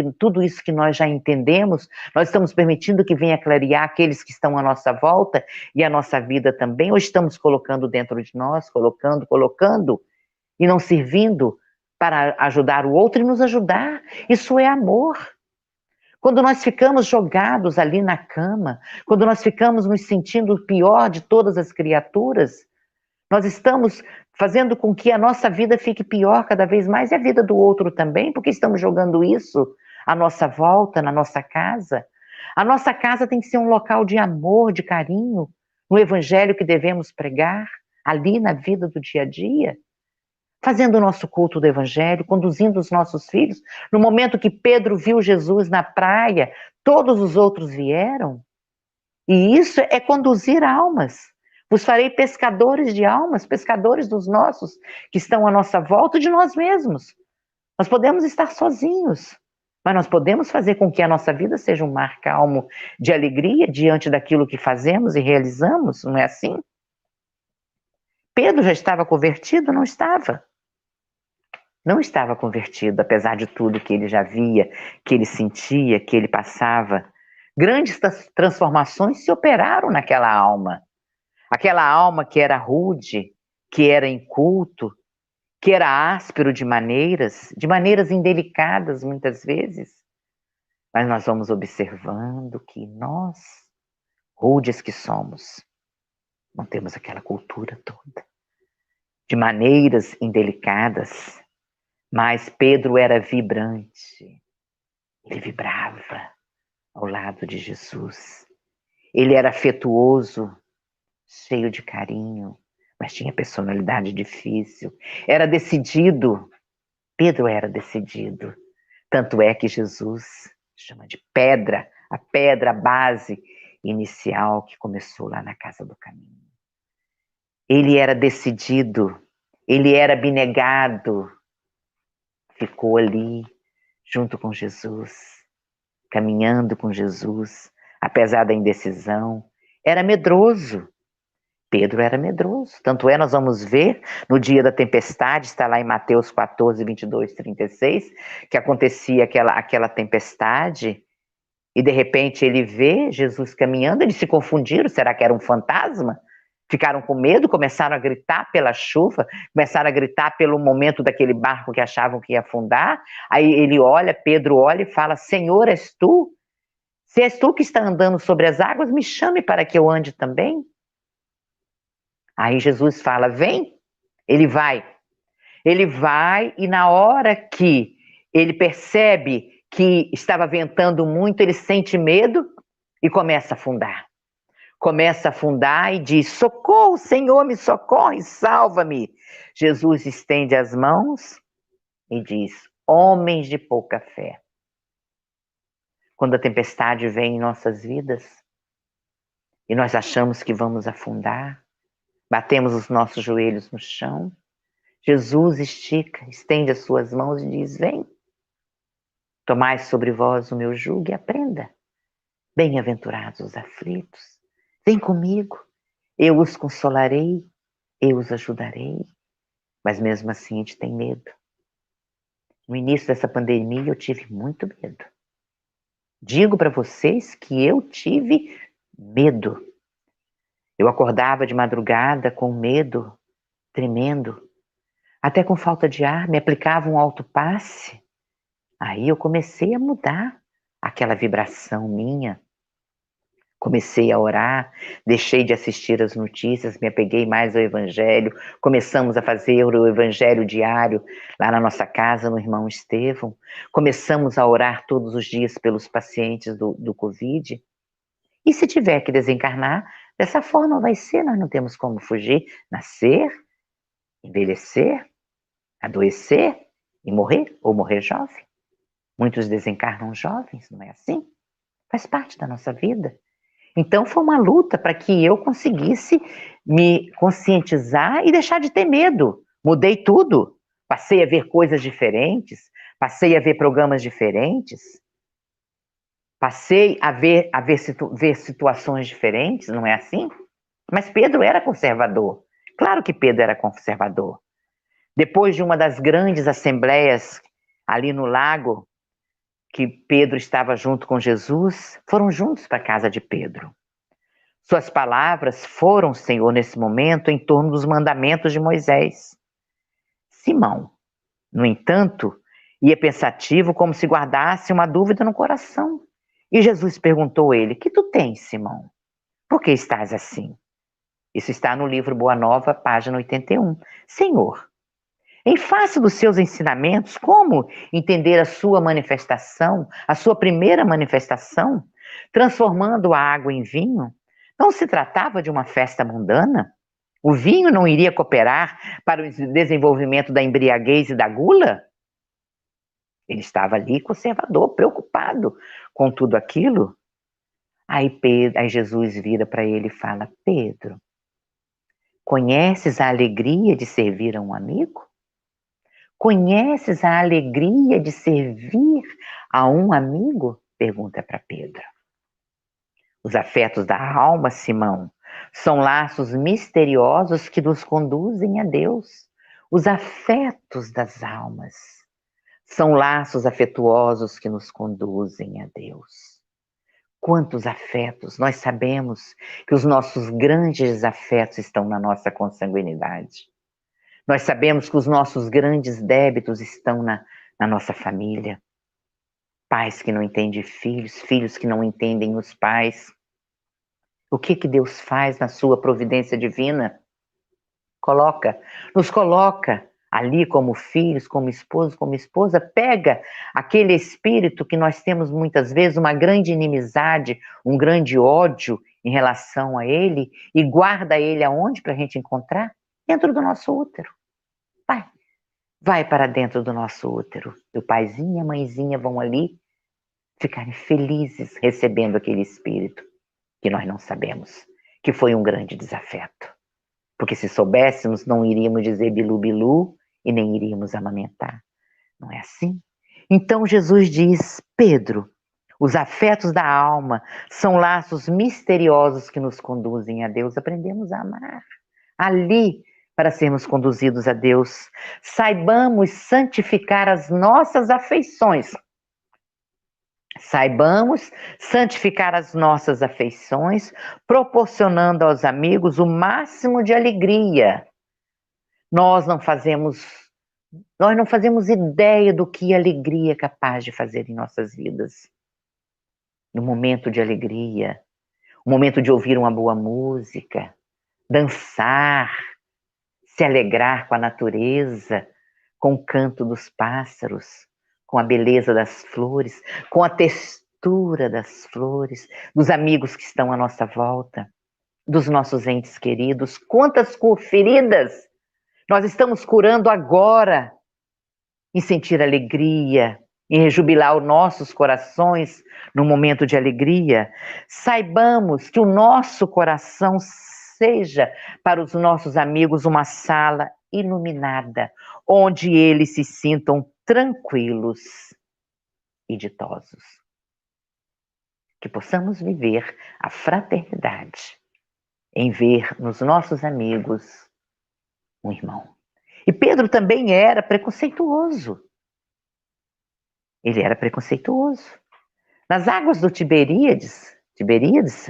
que nós já entendemos, nós estamos permitindo que venha clarear aqueles que estão à nossa volta e a nossa vida também? Ou estamos colocando dentro de nós, colocando, e não servindo para ajudar o outro e nos ajudar? Isso é amor. Quando nós ficamos jogados ali na cama, quando nós ficamos nos sentindo o pior de todas as criaturas, nós estamos fazendo com que a nossa vida fique pior cada vez mais, e a vida do outro também, porque estamos jogando isso à nossa volta, na nossa casa. A nossa casa tem que ser um local de amor, de carinho, no evangelho que devemos pregar, ali na vida do dia a dia, fazendo o nosso culto do evangelho, conduzindo os nossos filhos. No momento que Pedro viu Jesus na praia, todos os outros vieram. E isso é conduzir almas. Vos farei pescadores de almas, pescadores dos nossos, que estão à nossa volta, de nós mesmos. Nós podemos estar sozinhos, mas nós podemos fazer com que a nossa vida seja um mar calmo de alegria diante daquilo que fazemos e realizamos, não é assim? Pedro já estava convertido? Não estava. Não estava convertido, apesar de tudo que ele já via, que ele sentia, que ele passava. Grandes transformações se operaram naquela alma. Aquela alma que era rude, que era inculto, que era áspero de maneiras indelicadas muitas vezes. Mas nós vamos observando que nós, rudes que somos, não temos aquela cultura toda, de maneiras indelicadas. Mas Pedro era vibrante, ele vibrava ao lado de Jesus. Ele era afetuoso, cheio de carinho, mas tinha personalidade difícil. Era decidido. Pedro era decidido. Tanto é que Jesus chama de pedra, a base inicial que começou lá na casa do caminho. Ele era decidido, ele era abnegado. Ficou ali, junto com Jesus, caminhando com Jesus, apesar da indecisão. Era medroso. Pedro era medroso. Tanto é, nós vamos ver no dia da tempestade, está lá em Mateus 14, 22, 36, que acontecia aquela tempestade, e de repente ele vê Jesus caminhando, eles se confundiram, será que era um fantasma? Ficaram com medo, começaram a gritar pela chuva, começaram a gritar pelo momento daquele barco que achavam que ia afundar. Aí ele olha, Pedro olha e fala: Senhor, és tu? Se és tu que está andando sobre as águas, me chame para que eu ande também. Aí Jesus fala: vem. Ele vai e na hora que ele percebe que estava ventando muito, ele sente medo e começa a afundar. Começa a afundar e diz: socorro, Senhor, me socorre, salva-me. Jesus estende as mãos e diz: homens de pouca fé. Quando a tempestade vem em nossas vidas, e nós achamos que vamos afundar, batemos os nossos joelhos no chão. Jesus estica, estende as suas mãos e diz: vem, tomai sobre vós o meu jugo e aprenda. Bem-aventurados os aflitos, vem comigo, eu os consolarei, eu os ajudarei. Mas mesmo assim a gente tem medo. No início dessa pandemia eu tive muito medo. Digo para vocês que eu tive medo. Eu acordava de madrugada com medo, tremendo, até com falta de ar, me aplicava um autopasse. Aí eu comecei a mudar aquela vibração minha. Comecei a orar, deixei de assistir as notícias, me apeguei mais ao Evangelho, começamos a fazer o Evangelho diário lá na nossa casa, no Irmão Estevão, começamos a orar todos os dias pelos pacientes do Covid, e se tiver que desencarnar, dessa forma vai ser, nós não temos como fugir, nascer, envelhecer, adoecer e morrer, ou morrer jovem. Muitos desencarnam jovens, não é assim? Faz parte da nossa vida. Então foi uma luta para que eu conseguisse me conscientizar e deixar de ter medo. Mudei tudo. Passei a ver coisas diferentes, passei a ver programas diferentes, passei a ver situações diferentes, não é assim? Mas Pedro era conservador. Claro que Pedro era conservador. Depois de uma das grandes assembleias ali no lago, que Pedro estava junto com Jesus, foram juntos para a casa de Pedro. Suas palavras foram, Senhor, nesse momento, em torno dos mandamentos de Moisés. Simão, no entanto, ia pensativo como se guardasse uma dúvida no coração. E Jesus perguntou a ele: que tu tens, Simão? Por que estás assim? Isso está no livro Boa Nova, página 81. Senhor, em face dos seus ensinamentos, como entender a sua manifestação, a sua primeira manifestação, transformando a água em vinho? Não se tratava de uma festa mundana? O vinho não iria cooperar para o desenvolvimento da embriaguez e da gula? Ele estava ali conservador, preocupado com tudo aquilo. Aí Jesus vira para ele e fala: Pedro, conheces a alegria de servir a um amigo? Conheces a alegria de servir a um amigo? Pergunta para Pedro. Os afetos da alma, Simão, são laços misteriosos que nos conduzem a Deus. Os afetos das almas são laços afetuosos que nos conduzem a Deus. Quantos afetos! Nós sabemos que os nossos grandes afetos estão na nossa consanguinidade. Nós sabemos que os nossos grandes débitos estão na nossa família. Pais que não entendem filhos, filhos que não entendem os pais. O que Deus faz na sua providência divina? Nos coloca ali como filhos, como esposa, pega aquele espírito que nós temos muitas vezes, uma grande inimizade, um grande ódio em relação a ele, e guarda ele aonde para a gente encontrar? Dentro do nosso útero. Vai para dentro do nosso útero. O paizinho e a mãezinha vão ali ficarem felizes recebendo aquele espírito que nós não sabemos, que foi um grande desafeto. Porque se soubéssemos, não iríamos dizer bilu bilu e nem iríamos amamentar. Não é assim? Então Jesus diz: Pedro, os afetos da alma são laços misteriosos que nos conduzem a Deus. Aprendemos a amar ali para sermos conduzidos a Deus. Saibamos santificar as nossas afeições. Saibamos santificar as nossas afeições, proporcionando aos amigos o máximo de alegria. Nós não fazemos ideia do que a alegria é capaz de fazer em nossas vidas. No momento de alegria, o momento de ouvir uma boa música, dançar, se alegrar com a natureza, com o canto dos pássaros, com a beleza das flores, com a textura das flores, dos amigos que estão à nossa volta, dos nossos entes queridos. Quantas feridas nós estamos curando agora em sentir alegria, em rejubilar os nossos corações no momento de alegria. Saibamos que o nosso coração seja para os nossos amigos uma sala iluminada, onde eles se sintam tranquilos e ditosos. Que possamos viver a fraternidade em ver nos nossos amigos um irmão. E Pedro também era preconceituoso. Ele era preconceituoso. Nas águas do Tiberíades,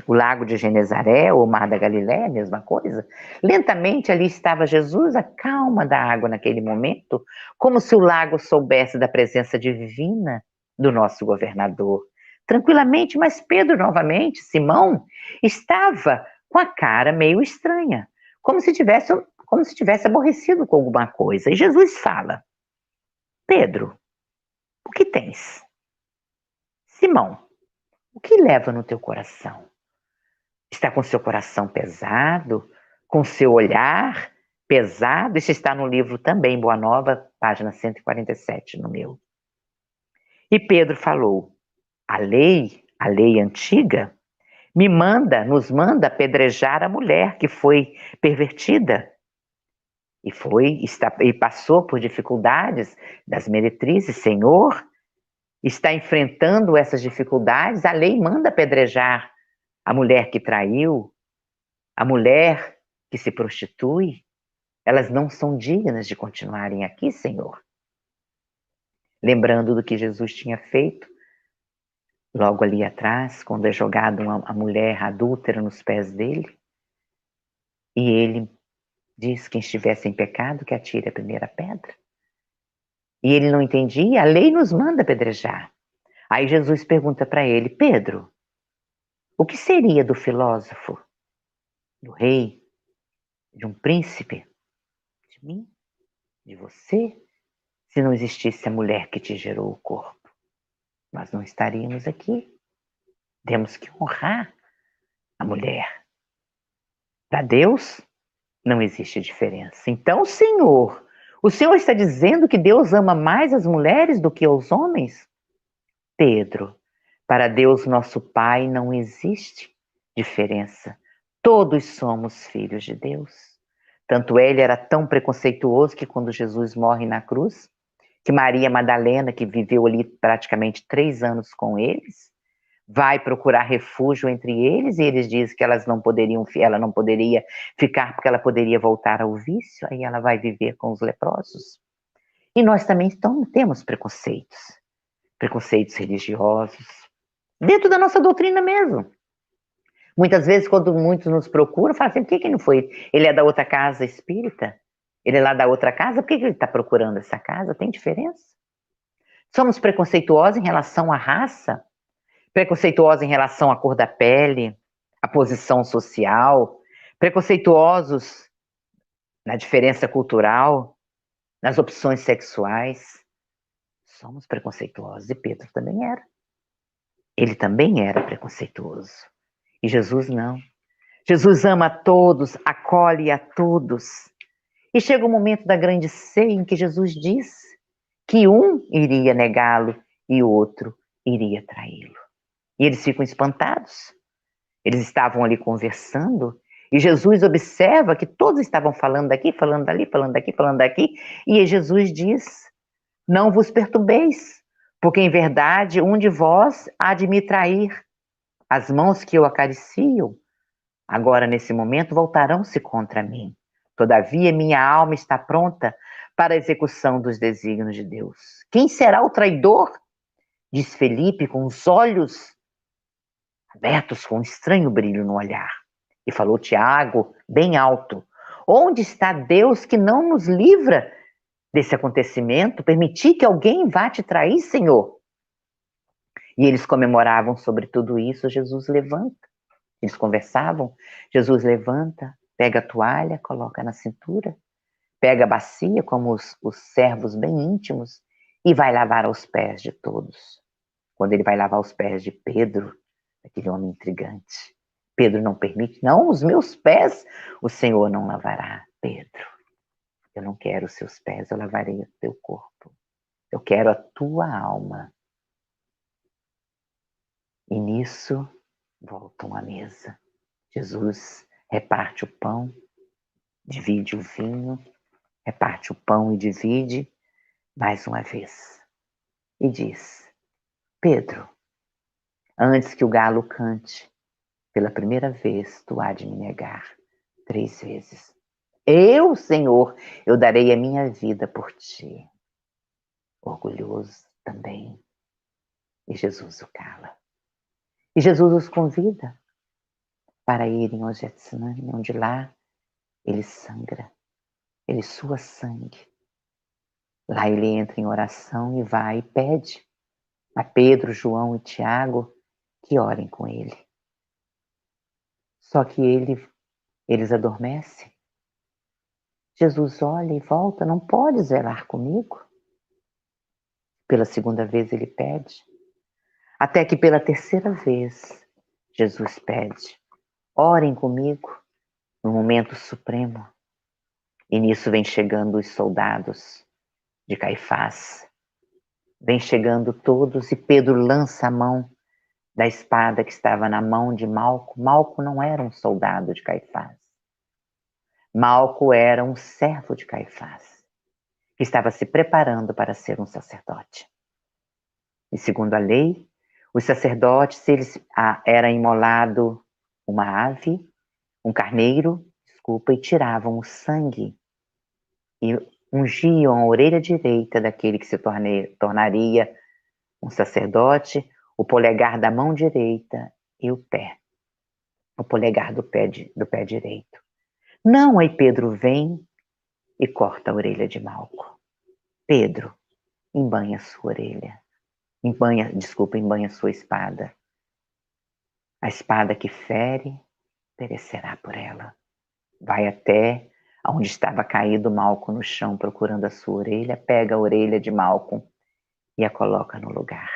o lago de Genezaré, ou o mar da Galiléia, a mesma coisa, lentamente ali estava Jesus, a calma da água naquele momento, como se o lago soubesse da presença divina do nosso governador. Tranquilamente, mas Pedro novamente, Simão, estava com a cara meio estranha, como se tivesse aborrecido com alguma coisa. E Jesus fala: Pedro, o que tens? Simão, o que leva no teu coração? Está com seu coração pesado? Com seu olhar pesado? Isso está no livro também, Boa Nova, página 147, no meu. E Pedro falou: a lei antiga, nos manda apedrejar a mulher que foi pervertida e passou por dificuldades das meretrizes. Senhor, está enfrentando essas dificuldades, a lei manda apedrejar a mulher que traiu, a mulher que se prostitui. Elas não são dignas de continuarem aqui, Senhor. Lembrando do que Jesus tinha feito logo ali atrás, quando é jogado a mulher adúltera nos pés dele, e ele diz: quem estivesse em pecado, que atire a primeira pedra. E ele não entendia, a lei nos manda apedrejar. Aí Jesus pergunta para ele: Pedro, o que seria do filósofo, do rei, de um príncipe, de mim, de você, se não existisse a mulher que te gerou o corpo? Nós não estaríamos aqui. Temos que honrar a mulher. Para Deus, não existe diferença. Então, o Senhor está dizendo que Deus ama mais as mulheres do que os homens? Pedro, para Deus, nosso Pai, não existe diferença. Todos somos filhos de Deus. Tanto ele era tão preconceituoso que quando Jesus morre na cruz, que Maria Madalena, que viveu ali praticamente 3 anos com eles, vai procurar refúgio entre eles, e eles dizem que ela não poderia ficar porque ela poderia voltar ao vício, aí ela vai viver com os leprosos. E nós também temos preconceitos religiosos, dentro da nossa doutrina mesmo. Muitas vezes, quando muitos nos procuram, falam assim: por que não foi? Ele é da outra casa espírita? Ele é lá da outra casa? Por que ele está procurando essa casa? Tem diferença? Somos preconceituosos em relação à raça, preconceituosos em relação à cor da pele, à posição social, preconceituosos na diferença cultural, nas opções sexuais. Somos preconceituosos, e Pedro também era. Ele também era preconceituoso. E Jesus não. Jesus ama a todos, acolhe a todos. E chega o momento da grande ceia em que Jesus diz que um iria negá-lo e o outro iria traí-lo. E eles ficam espantados. Eles estavam ali conversando e Jesus observa que todos estavam falando daqui, falando dali, falando daqui, falando daqui. E Jesus diz: não vos perturbeis, porque em verdade um de vós há de me trair. As mãos que eu acaricio, agora nesse momento, voltarão-se contra mim. Todavia minha alma está pronta para a execução dos desígnios de Deus. Quem será o traidor? Diz Felipe, com os olhos abertos, com um estranho brilho no olhar. E falou Tiago, bem alto: onde está Deus que não nos livra desse acontecimento? Permitir que alguém vá te trair, Senhor? E eles comemoravam sobre tudo isso. Jesus levanta. Eles conversavam. Jesus levanta, pega a toalha, coloca na cintura, pega a bacia, como os servos bem íntimos, e vai lavar os pés de todos. Quando ele vai lavar os pés de Pedro, aquele homem intrigante, Pedro não permite: não, os meus pés o Senhor não lavará. Pedro, eu não quero os seus pés, eu lavarei o teu corpo. Eu quero a tua alma. E nisso, voltam à mesa. Jesus reparte o pão, divide o vinho, reparte o pão e divide mais uma vez. E diz: Pedro, antes que o galo cante, pela primeira vez tu há de me negar 3 vezes. Eu, Senhor, eu darei a minha vida por ti. Orgulhoso também. E Jesus o cala. E Jesus os convida para irem ao Getsemane, onde lá ele sangra, ele sua sangue. Lá ele entra em oração e vai e pede a Pedro, João e Tiago que orem com ele. Só que eles adormecem. Jesus olha e volta: não podes velar comigo? Pela segunda vez ele pede. Até que pela terceira vez Jesus pede: orem comigo no momento supremo. E nisso vem chegando os soldados de Caifás. Vem chegando todos e Pedro lança a mão da espada que estava na mão de Malco. Malco não era um soldado de Caifás. Malco era um servo de Caifás, que estava se preparando para ser um sacerdote. E segundo a lei, os sacerdotes, era imolado uma ave, um carneiro, e tiravam o sangue e ungiam a orelha direita daquele que se tornaria um sacerdote, o polegar da mão direita e o polegar do pé direito. Não, aí Pedro vem e corta a orelha de Malco. Pedro, embanha sua orelha. Embanha sua espada. A espada que fere, perecerá por ela. Vai até onde estava caído Malco no chão, procurando a sua orelha, pega a orelha de Malco e a coloca no lugar.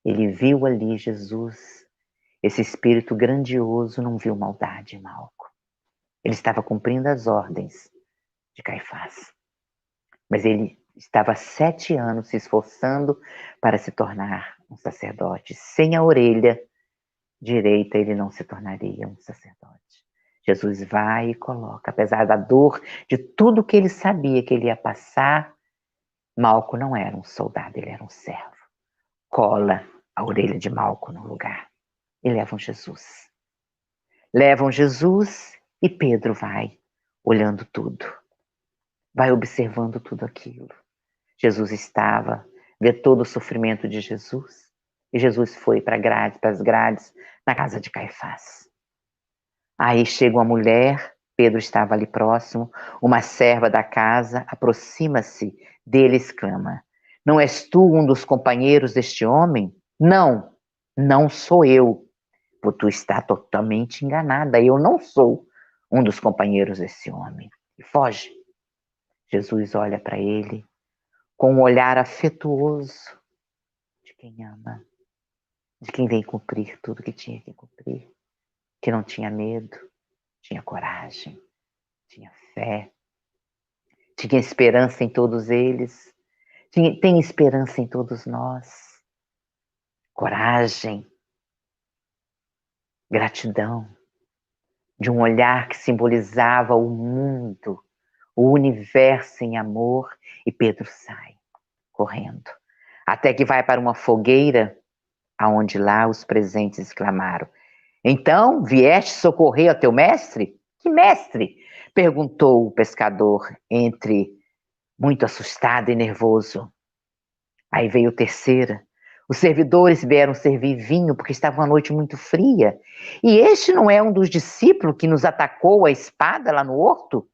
Ele viu ali Jesus, esse espírito grandioso, não viu maldade em Malco. Ele estava cumprindo as ordens de Caifás. Mas ele estava há 7 anos se esforçando para se tornar um sacerdote. Sem a orelha direita, ele não se tornaria um sacerdote. Jesus vai e coloca, apesar da dor, de tudo que ele sabia que ele ia passar, Malco não era um soldado, ele era um servo. Cola a orelha de Malco no lugar e levam Jesus. Levam Jesus e Pedro vai olhando tudo. Vai observando tudo aquilo. Jesus vê todo o sofrimento de Jesus, e Jesus foi para as grades, na casa de Caifás. Aí chega uma mulher, Pedro estava ali próximo, uma serva da casa, aproxima-se dele e exclama: não és tu um dos companheiros deste homem? Não, não sou eu. Tu está totalmente enganada, eu não sou um dos companheiros desse homem. E foge. Jesus olha para ele com um olhar afetuoso de quem ama, de quem vem cumprir tudo que tinha que cumprir, que não tinha medo, tinha coragem, tinha fé, tinha esperança em todos eles, tem esperança em todos nós, coragem, gratidão, de um olhar que simbolizava o mundo, o universo em amor, e Pedro sai correndo, até que vai para uma fogueira, aonde lá os presentes exclamaram: então, vieste socorrer ao teu mestre? Que mestre? Perguntou o pescador, muito assustado e nervoso. Aí veio terceira. Os servidores vieram servir vinho porque estava uma noite muito fria. E este não é um dos discípulos que nos atacou a espada lá no horto?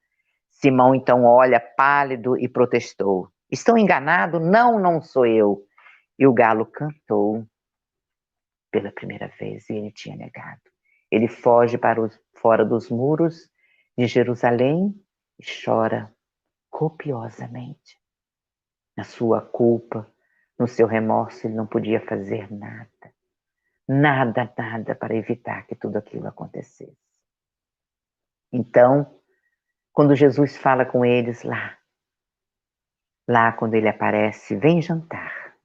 Simão então olha pálido e protestou: estão enganados? Não, não sou eu. E o galo cantou pela primeira vez e ele tinha negado. Ele foge para fora dos muros de Jerusalém e chora copiosamente. Na sua culpa, no seu remorso, ele não podia fazer nada. Nada para evitar que tudo aquilo acontecesse. Então, quando Jesus fala com eles lá, Lá, quando ele aparece, vem jantar.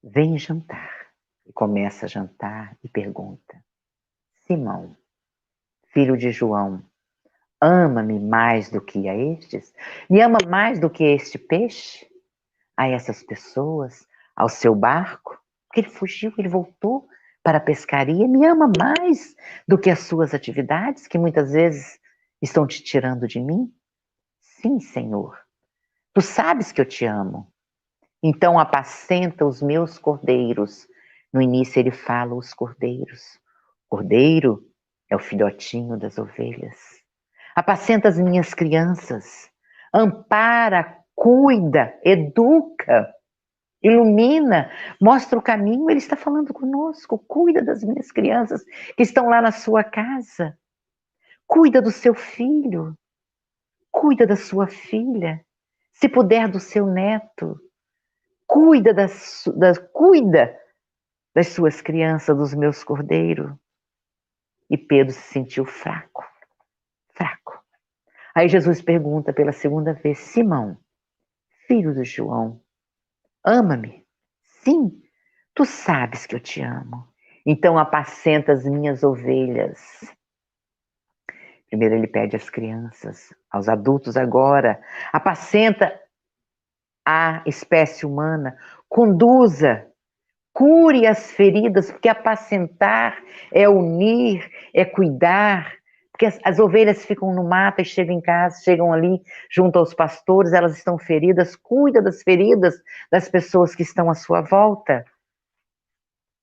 Vem jantar. E começa a jantar e pergunta: Simão, filho de João, ama-me mais do que a estes? Me ama mais do que este peixe? A essas pessoas? Ao seu barco? Porque ele fugiu, ele voltou para a pescaria. Me ama mais do que as suas atividades, que muitas vezes estão te tirando de mim? Sim, Senhor. Tu sabes que eu te amo. Então apacenta os meus cordeiros. No início ele fala os cordeiros. Cordeiro é o filhotinho das ovelhas. Apacenta as minhas crianças. Ampara, cuida, educa, ilumina, mostra o caminho. Ele está falando conosco. Cuida das minhas crianças que estão lá na sua casa. Cuida do seu filho. Cuida da sua filha. Se puder, do seu neto. Cuida cuida das suas crianças, dos meus cordeiros. E Pedro se sentiu fraco, fraco. Aí Jesus pergunta pela segunda vez: Simão, filho de João, ama-me? Sim, tu sabes que eu te amo. Então apacenta as minhas ovelhas. Primeiro ele pede às crianças, aos adultos agora: apacenta a espécie humana, conduza, cure as feridas, porque apacentar é unir, é cuidar. Porque as ovelhas ficam no mato e chegam em casa, chegam ali junto aos pastores, elas estão feridas. Cuida das feridas das pessoas que estão à sua volta.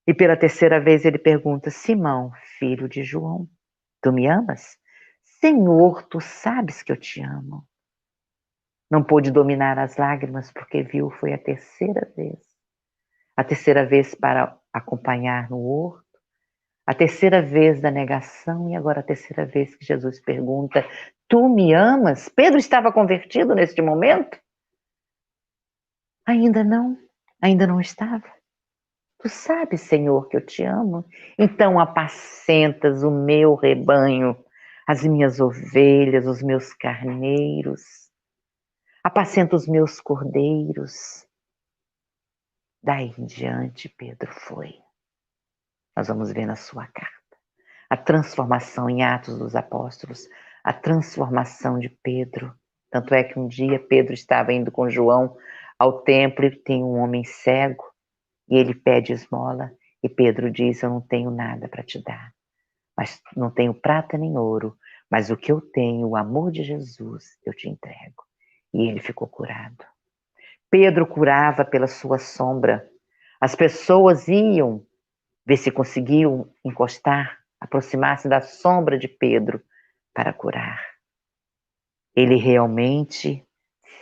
E pela terceira vez ele pergunta: Simão, filho de João, tu me amas? Senhor, tu sabes que eu te amo. Não pôde dominar as lágrimas porque viu, foi a terceira vez. A terceira vez para acompanhar no horto, a terceira vez da negação e agora a terceira vez que Jesus pergunta: tu me amas? Pedro estava convertido neste momento? Ainda não estava. Tu sabes, Senhor, que eu te amo. Então apacentas o meu rebanho, as minhas ovelhas, os meus carneiros. Apacenta os meus cordeiros. Daí em diante, Pedro foi. Nós vamos ver na sua carta a transformação em Atos dos Apóstolos, a transformação de Pedro. Tanto é que um dia Pedro estava indo com João ao templo e tem um homem cego e ele pede esmola e Pedro diz: eu não tenho nada para te dar, mas não tenho prata nem ouro, mas o que eu tenho, o amor de Jesus, eu te entrego. E ele ficou curado. Pedro curava pela sua sombra. As pessoas iam ver se conseguiam encostar, aproximar-se da sombra de Pedro para curar. Ele realmente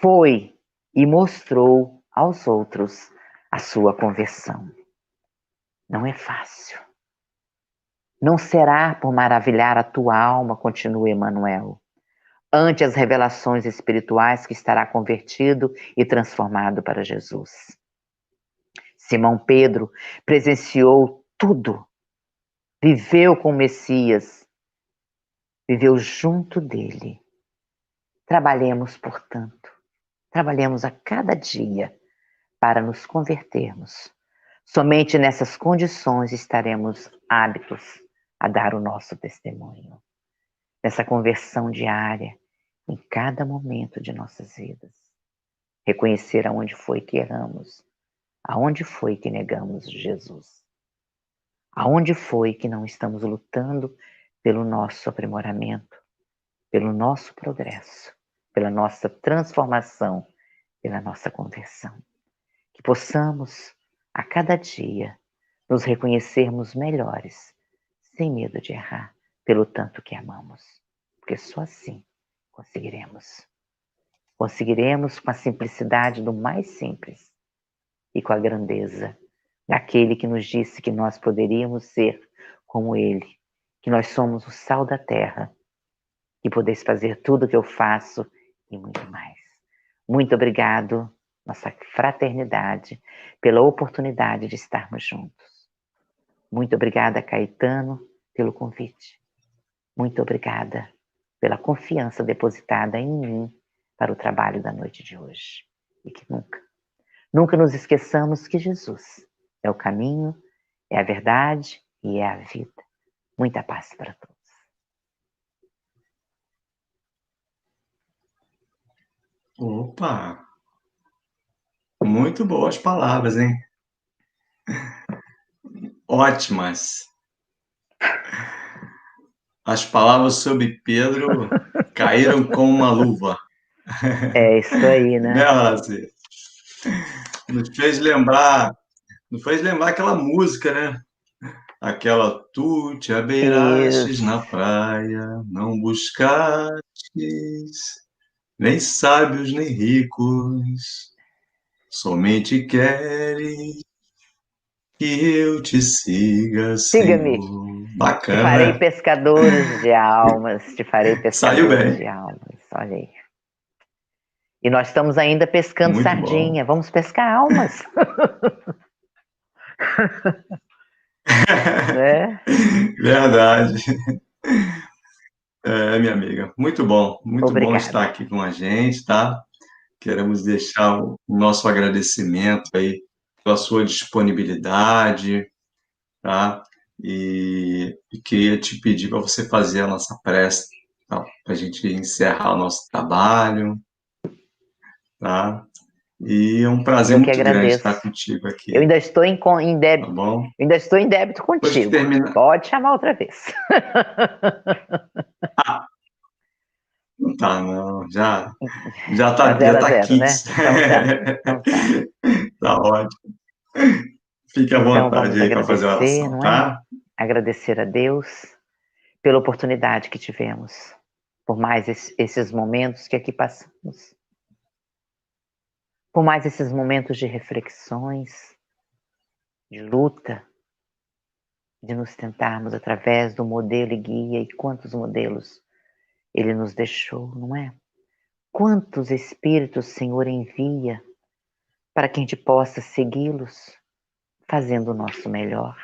foi e mostrou aos outros a sua conversão. Não é fácil. Não será por maravilhar a tua alma, continua Emmanuel, ante as revelações espirituais que estará convertido e transformado para Jesus. Simão Pedro presenciou tudo, viveu com o Messias, viveu junto dele. Trabalhemos, portanto, trabalhemos a cada dia para nos convertermos. Somente nessas condições estaremos aptos a dar o nosso testemunho. Nessa conversão diária, em cada momento de nossas vidas. Reconhecer aonde foi que erramos, aonde foi que negamos Jesus, aonde foi que não estamos lutando pelo nosso aprimoramento, pelo nosso progresso, pela nossa transformação, pela nossa conversão. Que possamos, a cada dia, nos reconhecermos melhores, sem medo de errar, pelo tanto que amamos. Porque só assim conseguiremos. Conseguiremos com a simplicidade do mais simples e com a grandeza daquele que nos disse que nós poderíamos ser como ele, que nós somos o sal da terra, que podeis fazer tudo o que eu faço e muito mais. Muito obrigado, nossa fraternidade, pela oportunidade de estarmos juntos. Muito obrigada, Caetano, pelo convite. Muito obrigada pela confiança depositada em mim para o trabalho da noite de hoje. E que nunca nos esqueçamos que Jesus é o caminho, é a verdade e é a vida. Muita paz para todos. Opa! Muito boas palavras, hein? Ótimas. As palavras sobre Pedro caíram como uma luva. É isso aí, né? Né, Razi? Nos fez lembrar aquela música, né? Aquela tu te abeirastes na praia, não buscastes nem sábios nem ricos, somente queres que eu te siga, Siga-me. Senhor. Te farei Bacana. pescadores de almas, te farei Saiu pescadores bem. de almas. Olha aí. E nós estamos ainda pescando Muito bom. sardinha. Vamos pescar almas. Né? Verdade. É, minha amiga. Muito bom estar Obrigada. aqui com a gente, tá? Queremos deixar o nosso agradecimento aí pela sua disponibilidade, tá? E queria te pedir para você fazer a nossa prece, tá? Para a gente encerrar o nosso trabalho, tá? E é um prazer Eu que muito grande agradeço. estar contigo Eu aqui, ainda estou em tá débito. bom? Eu ainda estou em débito Depois que contigo. terminar. Pode chamar outra vez. Ah, não tá, não. Já Tá já zero a tá zero, kits. né? Então tá. Então tá. Tá ótimo. Fique à Então vontade vamos aí para fazer a agradecer, oração, não é? tá? Agradecer a Deus pela oportunidade que tivemos, por mais esses momentos que aqui passamos, por mais esses momentos de reflexões, de luta, de nos tentarmos através do modelo e guia, e quantos modelos Ele nos deixou, não é? Quantos espíritos o Senhor envia para que a gente possa segui-los, fazendo o nosso melhor,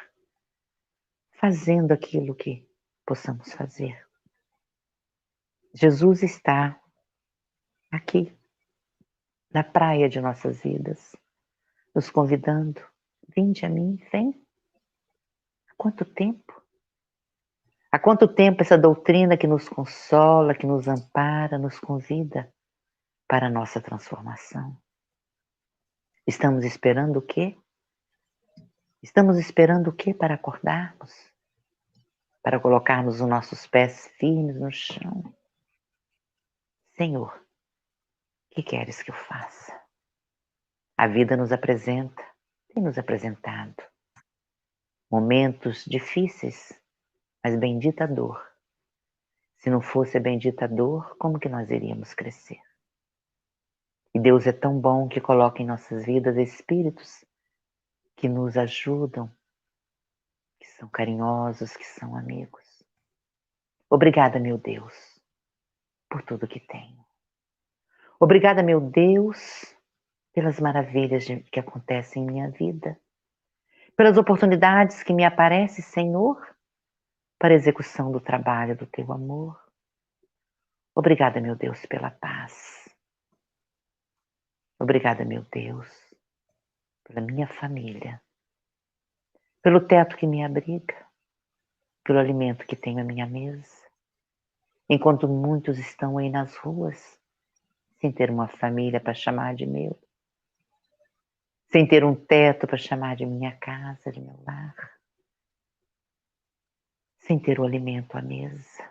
fazendo aquilo que possamos fazer. Jesus está aqui, na praia de nossas vidas, nos convidando. Vinde a mim, vem. Há quanto tempo? Há quanto tempo essa doutrina que nos consola, que nos ampara, nos convida para a nossa transformação? Estamos esperando o quê? Estamos esperando o quê para acordarmos? Para colocarmos os nossos pés firmes no chão? Senhor, o que queres que eu faça? A vida nos apresenta, tem nos apresentado momentos difíceis, mas bendita dor. Se não fosse a bendita dor, como que nós iríamos crescer? E Deus é tão bom que coloca em nossas vidas espíritos que nos ajudam, que são carinhosos, que são amigos. Obrigada, meu Deus, por tudo que tenho. Obrigada, meu Deus, pelas maravilhas que acontecem em minha vida, pelas oportunidades que me aparecem, Senhor, para a execução do trabalho do teu amor. Obrigada, meu Deus, pela paz. Obrigada, meu Deus, pela minha família, pelo teto que me abriga, pelo alimento que tenho à minha mesa, enquanto muitos estão aí nas ruas, sem ter uma família para chamar de meu, sem ter um teto para chamar de minha casa, de meu lar, sem ter o alimento à mesa.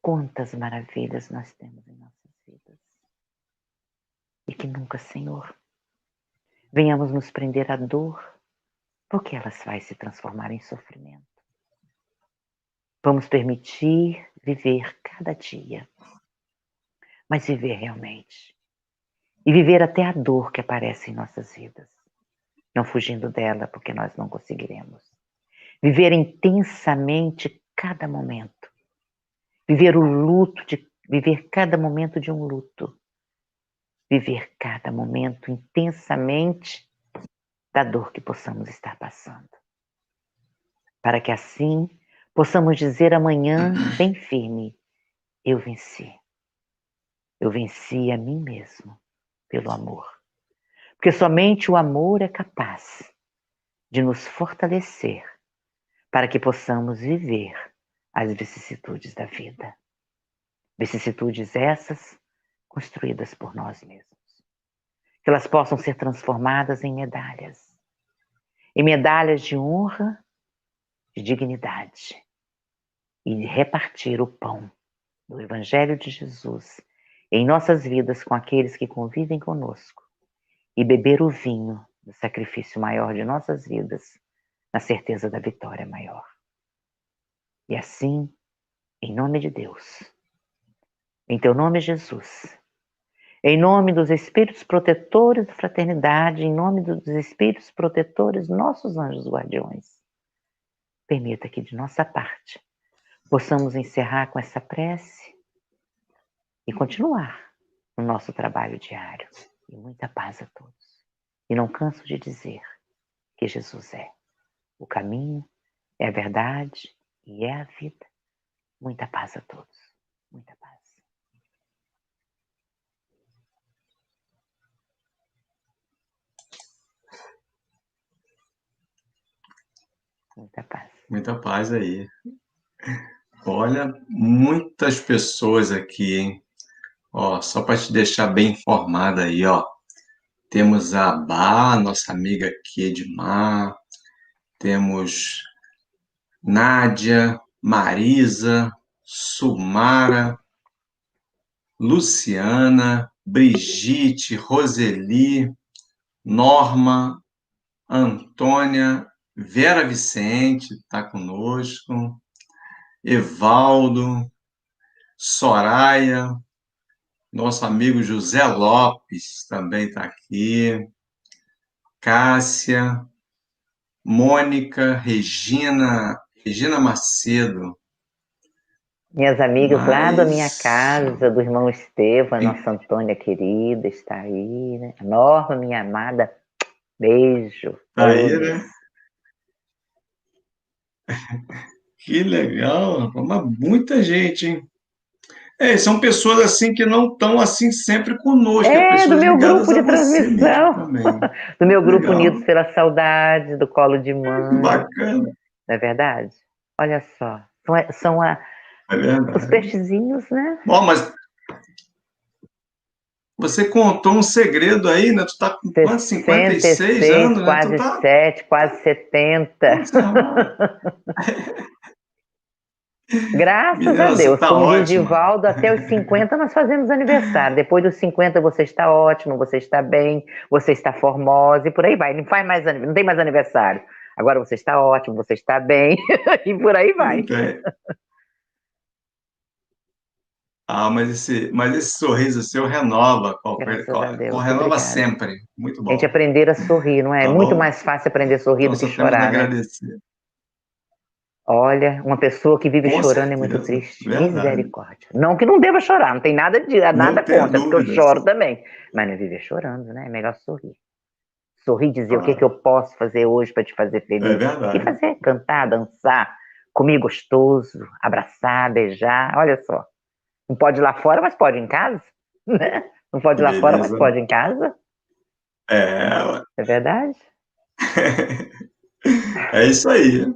Quantas maravilhas nós temos em nossas vidas. E que nunca, Senhor, venhamos nos prender à dor, porque ela vai se transformar em sofrimento. Vamos permitir viver cada dia, mas viver realmente. E viver até a dor que aparece em nossas vidas, não fugindo dela, porque nós não conseguiremos. Viver intensamente cada momento. Viver o luto, viver cada momento de um luto. Viver cada momento intensamente da dor que possamos estar passando. Para que assim possamos dizer amanhã, bem firme, eu venci. eu venci a mim mesmo pelo amor. Porque somente o amor é capaz de nos fortalecer para que possamos viver as vicissitudes da vida. Vicissitudes essas construídas por nós mesmos. Que elas possam ser transformadas em medalhas de honra, de dignidade, e repartir o pão do Evangelho de Jesus em nossas vidas com aqueles que convivem conosco e beber o vinho do sacrifício maior de nossas vidas na certeza da vitória maior. E assim, em nome de Deus, em teu nome, Jesus, em nome dos Espíritos protetores da fraternidade, em nome dos Espíritos protetores, nossos anjos guardiões, permita que de nossa parte possamos encerrar com essa prece e continuar no nosso trabalho diário. E muita paz a todos. E não canso de dizer que Jesus é o caminho, é a verdade e é a vida. Muita paz a todos. Muita paz. Muita paz. Muita paz aí. Olha, muitas pessoas aqui, hein? Ó, só para te deixar bem informada aí, ó. Temos a Bá, nossa amiga aqui, Edmar. Temos Nádia, Marisa, Sumara, Luciana, Brigitte, Roseli, Norma, Antônia, Vera Vicente está conosco, Evaldo, Soraya, nosso amigo José Lopes também está aqui, Cássia, Mônica, Regina Macedo. Minhas amigas lá da minha casa, do irmão Estevam, nossa Antônia querida, está aí, né? Norma, minha amada, beijo. Aí, né? Que legal, mas muita gente, hein? São pessoas assim que não estão assim sempre conosco, pessoas do meu ligadas grupo de a você transmissão, também. do meu grupo Unidos pela Saudade, do Colo de Mãe. Bacana. Não é verdade? Olha só, são os peixezinhos, né? Bom, mas você contou um segredo aí, né? Tu tá com quantos? 56 anos, né? Quase 7, quase 70. Graças a Deus, tá como ótima. diz Divaldo, até os 50 nós fazemos aniversário. Depois dos 50 você está ótimo, você está bem, você está formosa e por aí vai. Não faz mais não tem mais aniversário. Agora você está ótimo, você está bem e por aí vai. Mas esse sorriso seu renova renova sempre. Muito bom. A gente aprender a sorrir, não é? Tá muito mais fácil aprender a sorrir do que chorar, né? Agradecer. Olha, uma pessoa que vive chorando é muito triste. Verdade. Misericórdia. Não que não deva chorar, não tem nada contra, porque eu choro também. Mas não viver chorando, né? É melhor sorrir. Sorrir, dizer o que eu posso fazer hoje para te fazer feliz. É verdade. E fazer, cantar, dançar, comer gostoso, abraçar, beijar. Olha só. Não pode ir lá fora, mas pode em casa. Né? Não pode ir lá fora, mas pode em casa. É verdade? É isso aí.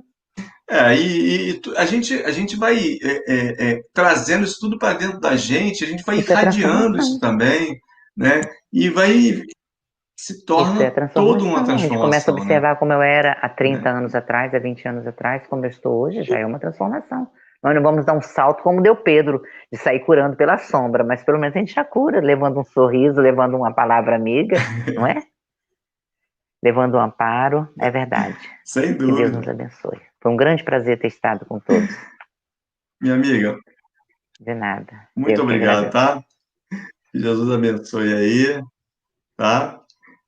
E a gente vai trazendo isso tudo para dentro da gente, a gente vai irradiando isso também, né? E vai se torna toda uma transformação. A gente começa a observar como eu era há 30 anos atrás, há 20 anos atrás, como eu estou hoje, já é uma transformação. Nós não vamos dar um salto como deu Pedro, de sair curando pela sombra, mas pelo menos a gente já cura, levando um sorriso, levando uma palavra amiga, não é? Levando um amparo, é verdade. Sem dúvida. Que Deus nos abençoe. Foi um grande prazer ter estado com todos. Minha amiga. De nada. Muito obrigado, tá? Que Jesus abençoe aí, tá?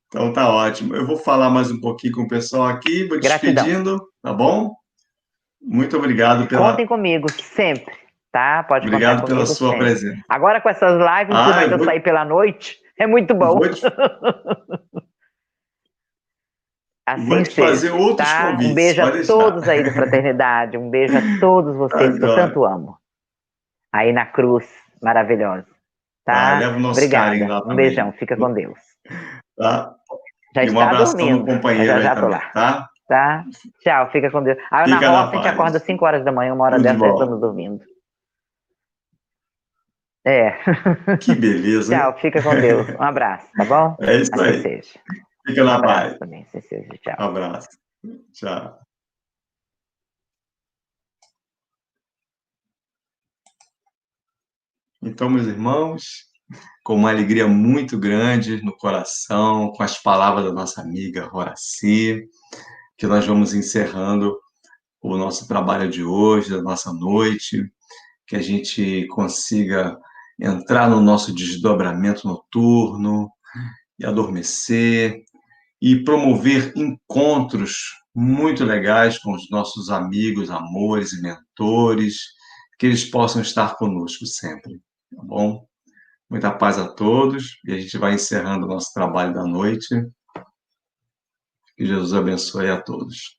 Então tá ótimo. Eu vou falar mais um pouquinho com o pessoal aqui, vou despedindo, tá bom? Muito obrigado Contem comigo, sempre, tá? Pode contar comigo. Obrigado pela sua presença. Agora com essas lives, que vai sair pela noite, é muito bom. Assim vou te fazer outros convites. Um beijo a todos aí da fraternidade, um beijo a todos vocês que eu tanto amo. Aí na cruz, maravilhosa. Tá? Leva o nosso Obrigada. carinho lá também. Um beijão, fica com Deus. Tá? Já e um está abração dormindo. no companheiro Já aí também, tô lá. tá? Tá? Tchau, fica com Deus. Aí na Fica na roça a gente paz. acorda 5 horas da manhã, uma hora Tudo de dessa já bom. estamos dormindo. É. Que beleza, hein? Tchau, fica com Deus. Um abraço, tá bom? É isso Assim aí. seja. Fica Um na abraço paz. também, assim seja. Tchau. Um abraço. Tchau. Então, meus irmãos, com uma alegria muito grande no coração, com as palavras da nossa amiga Horaci, que nós vamos encerrando o nosso trabalho de hoje, da nossa noite, que a gente consiga entrar no nosso desdobramento noturno e adormecer e promover encontros muito legais com os nossos amigos, amores e mentores, que eles possam estar conosco sempre, tá bom? Muita paz a todos e a gente vai encerrando o nosso trabalho da noite. Que Jesus abençoe a todos.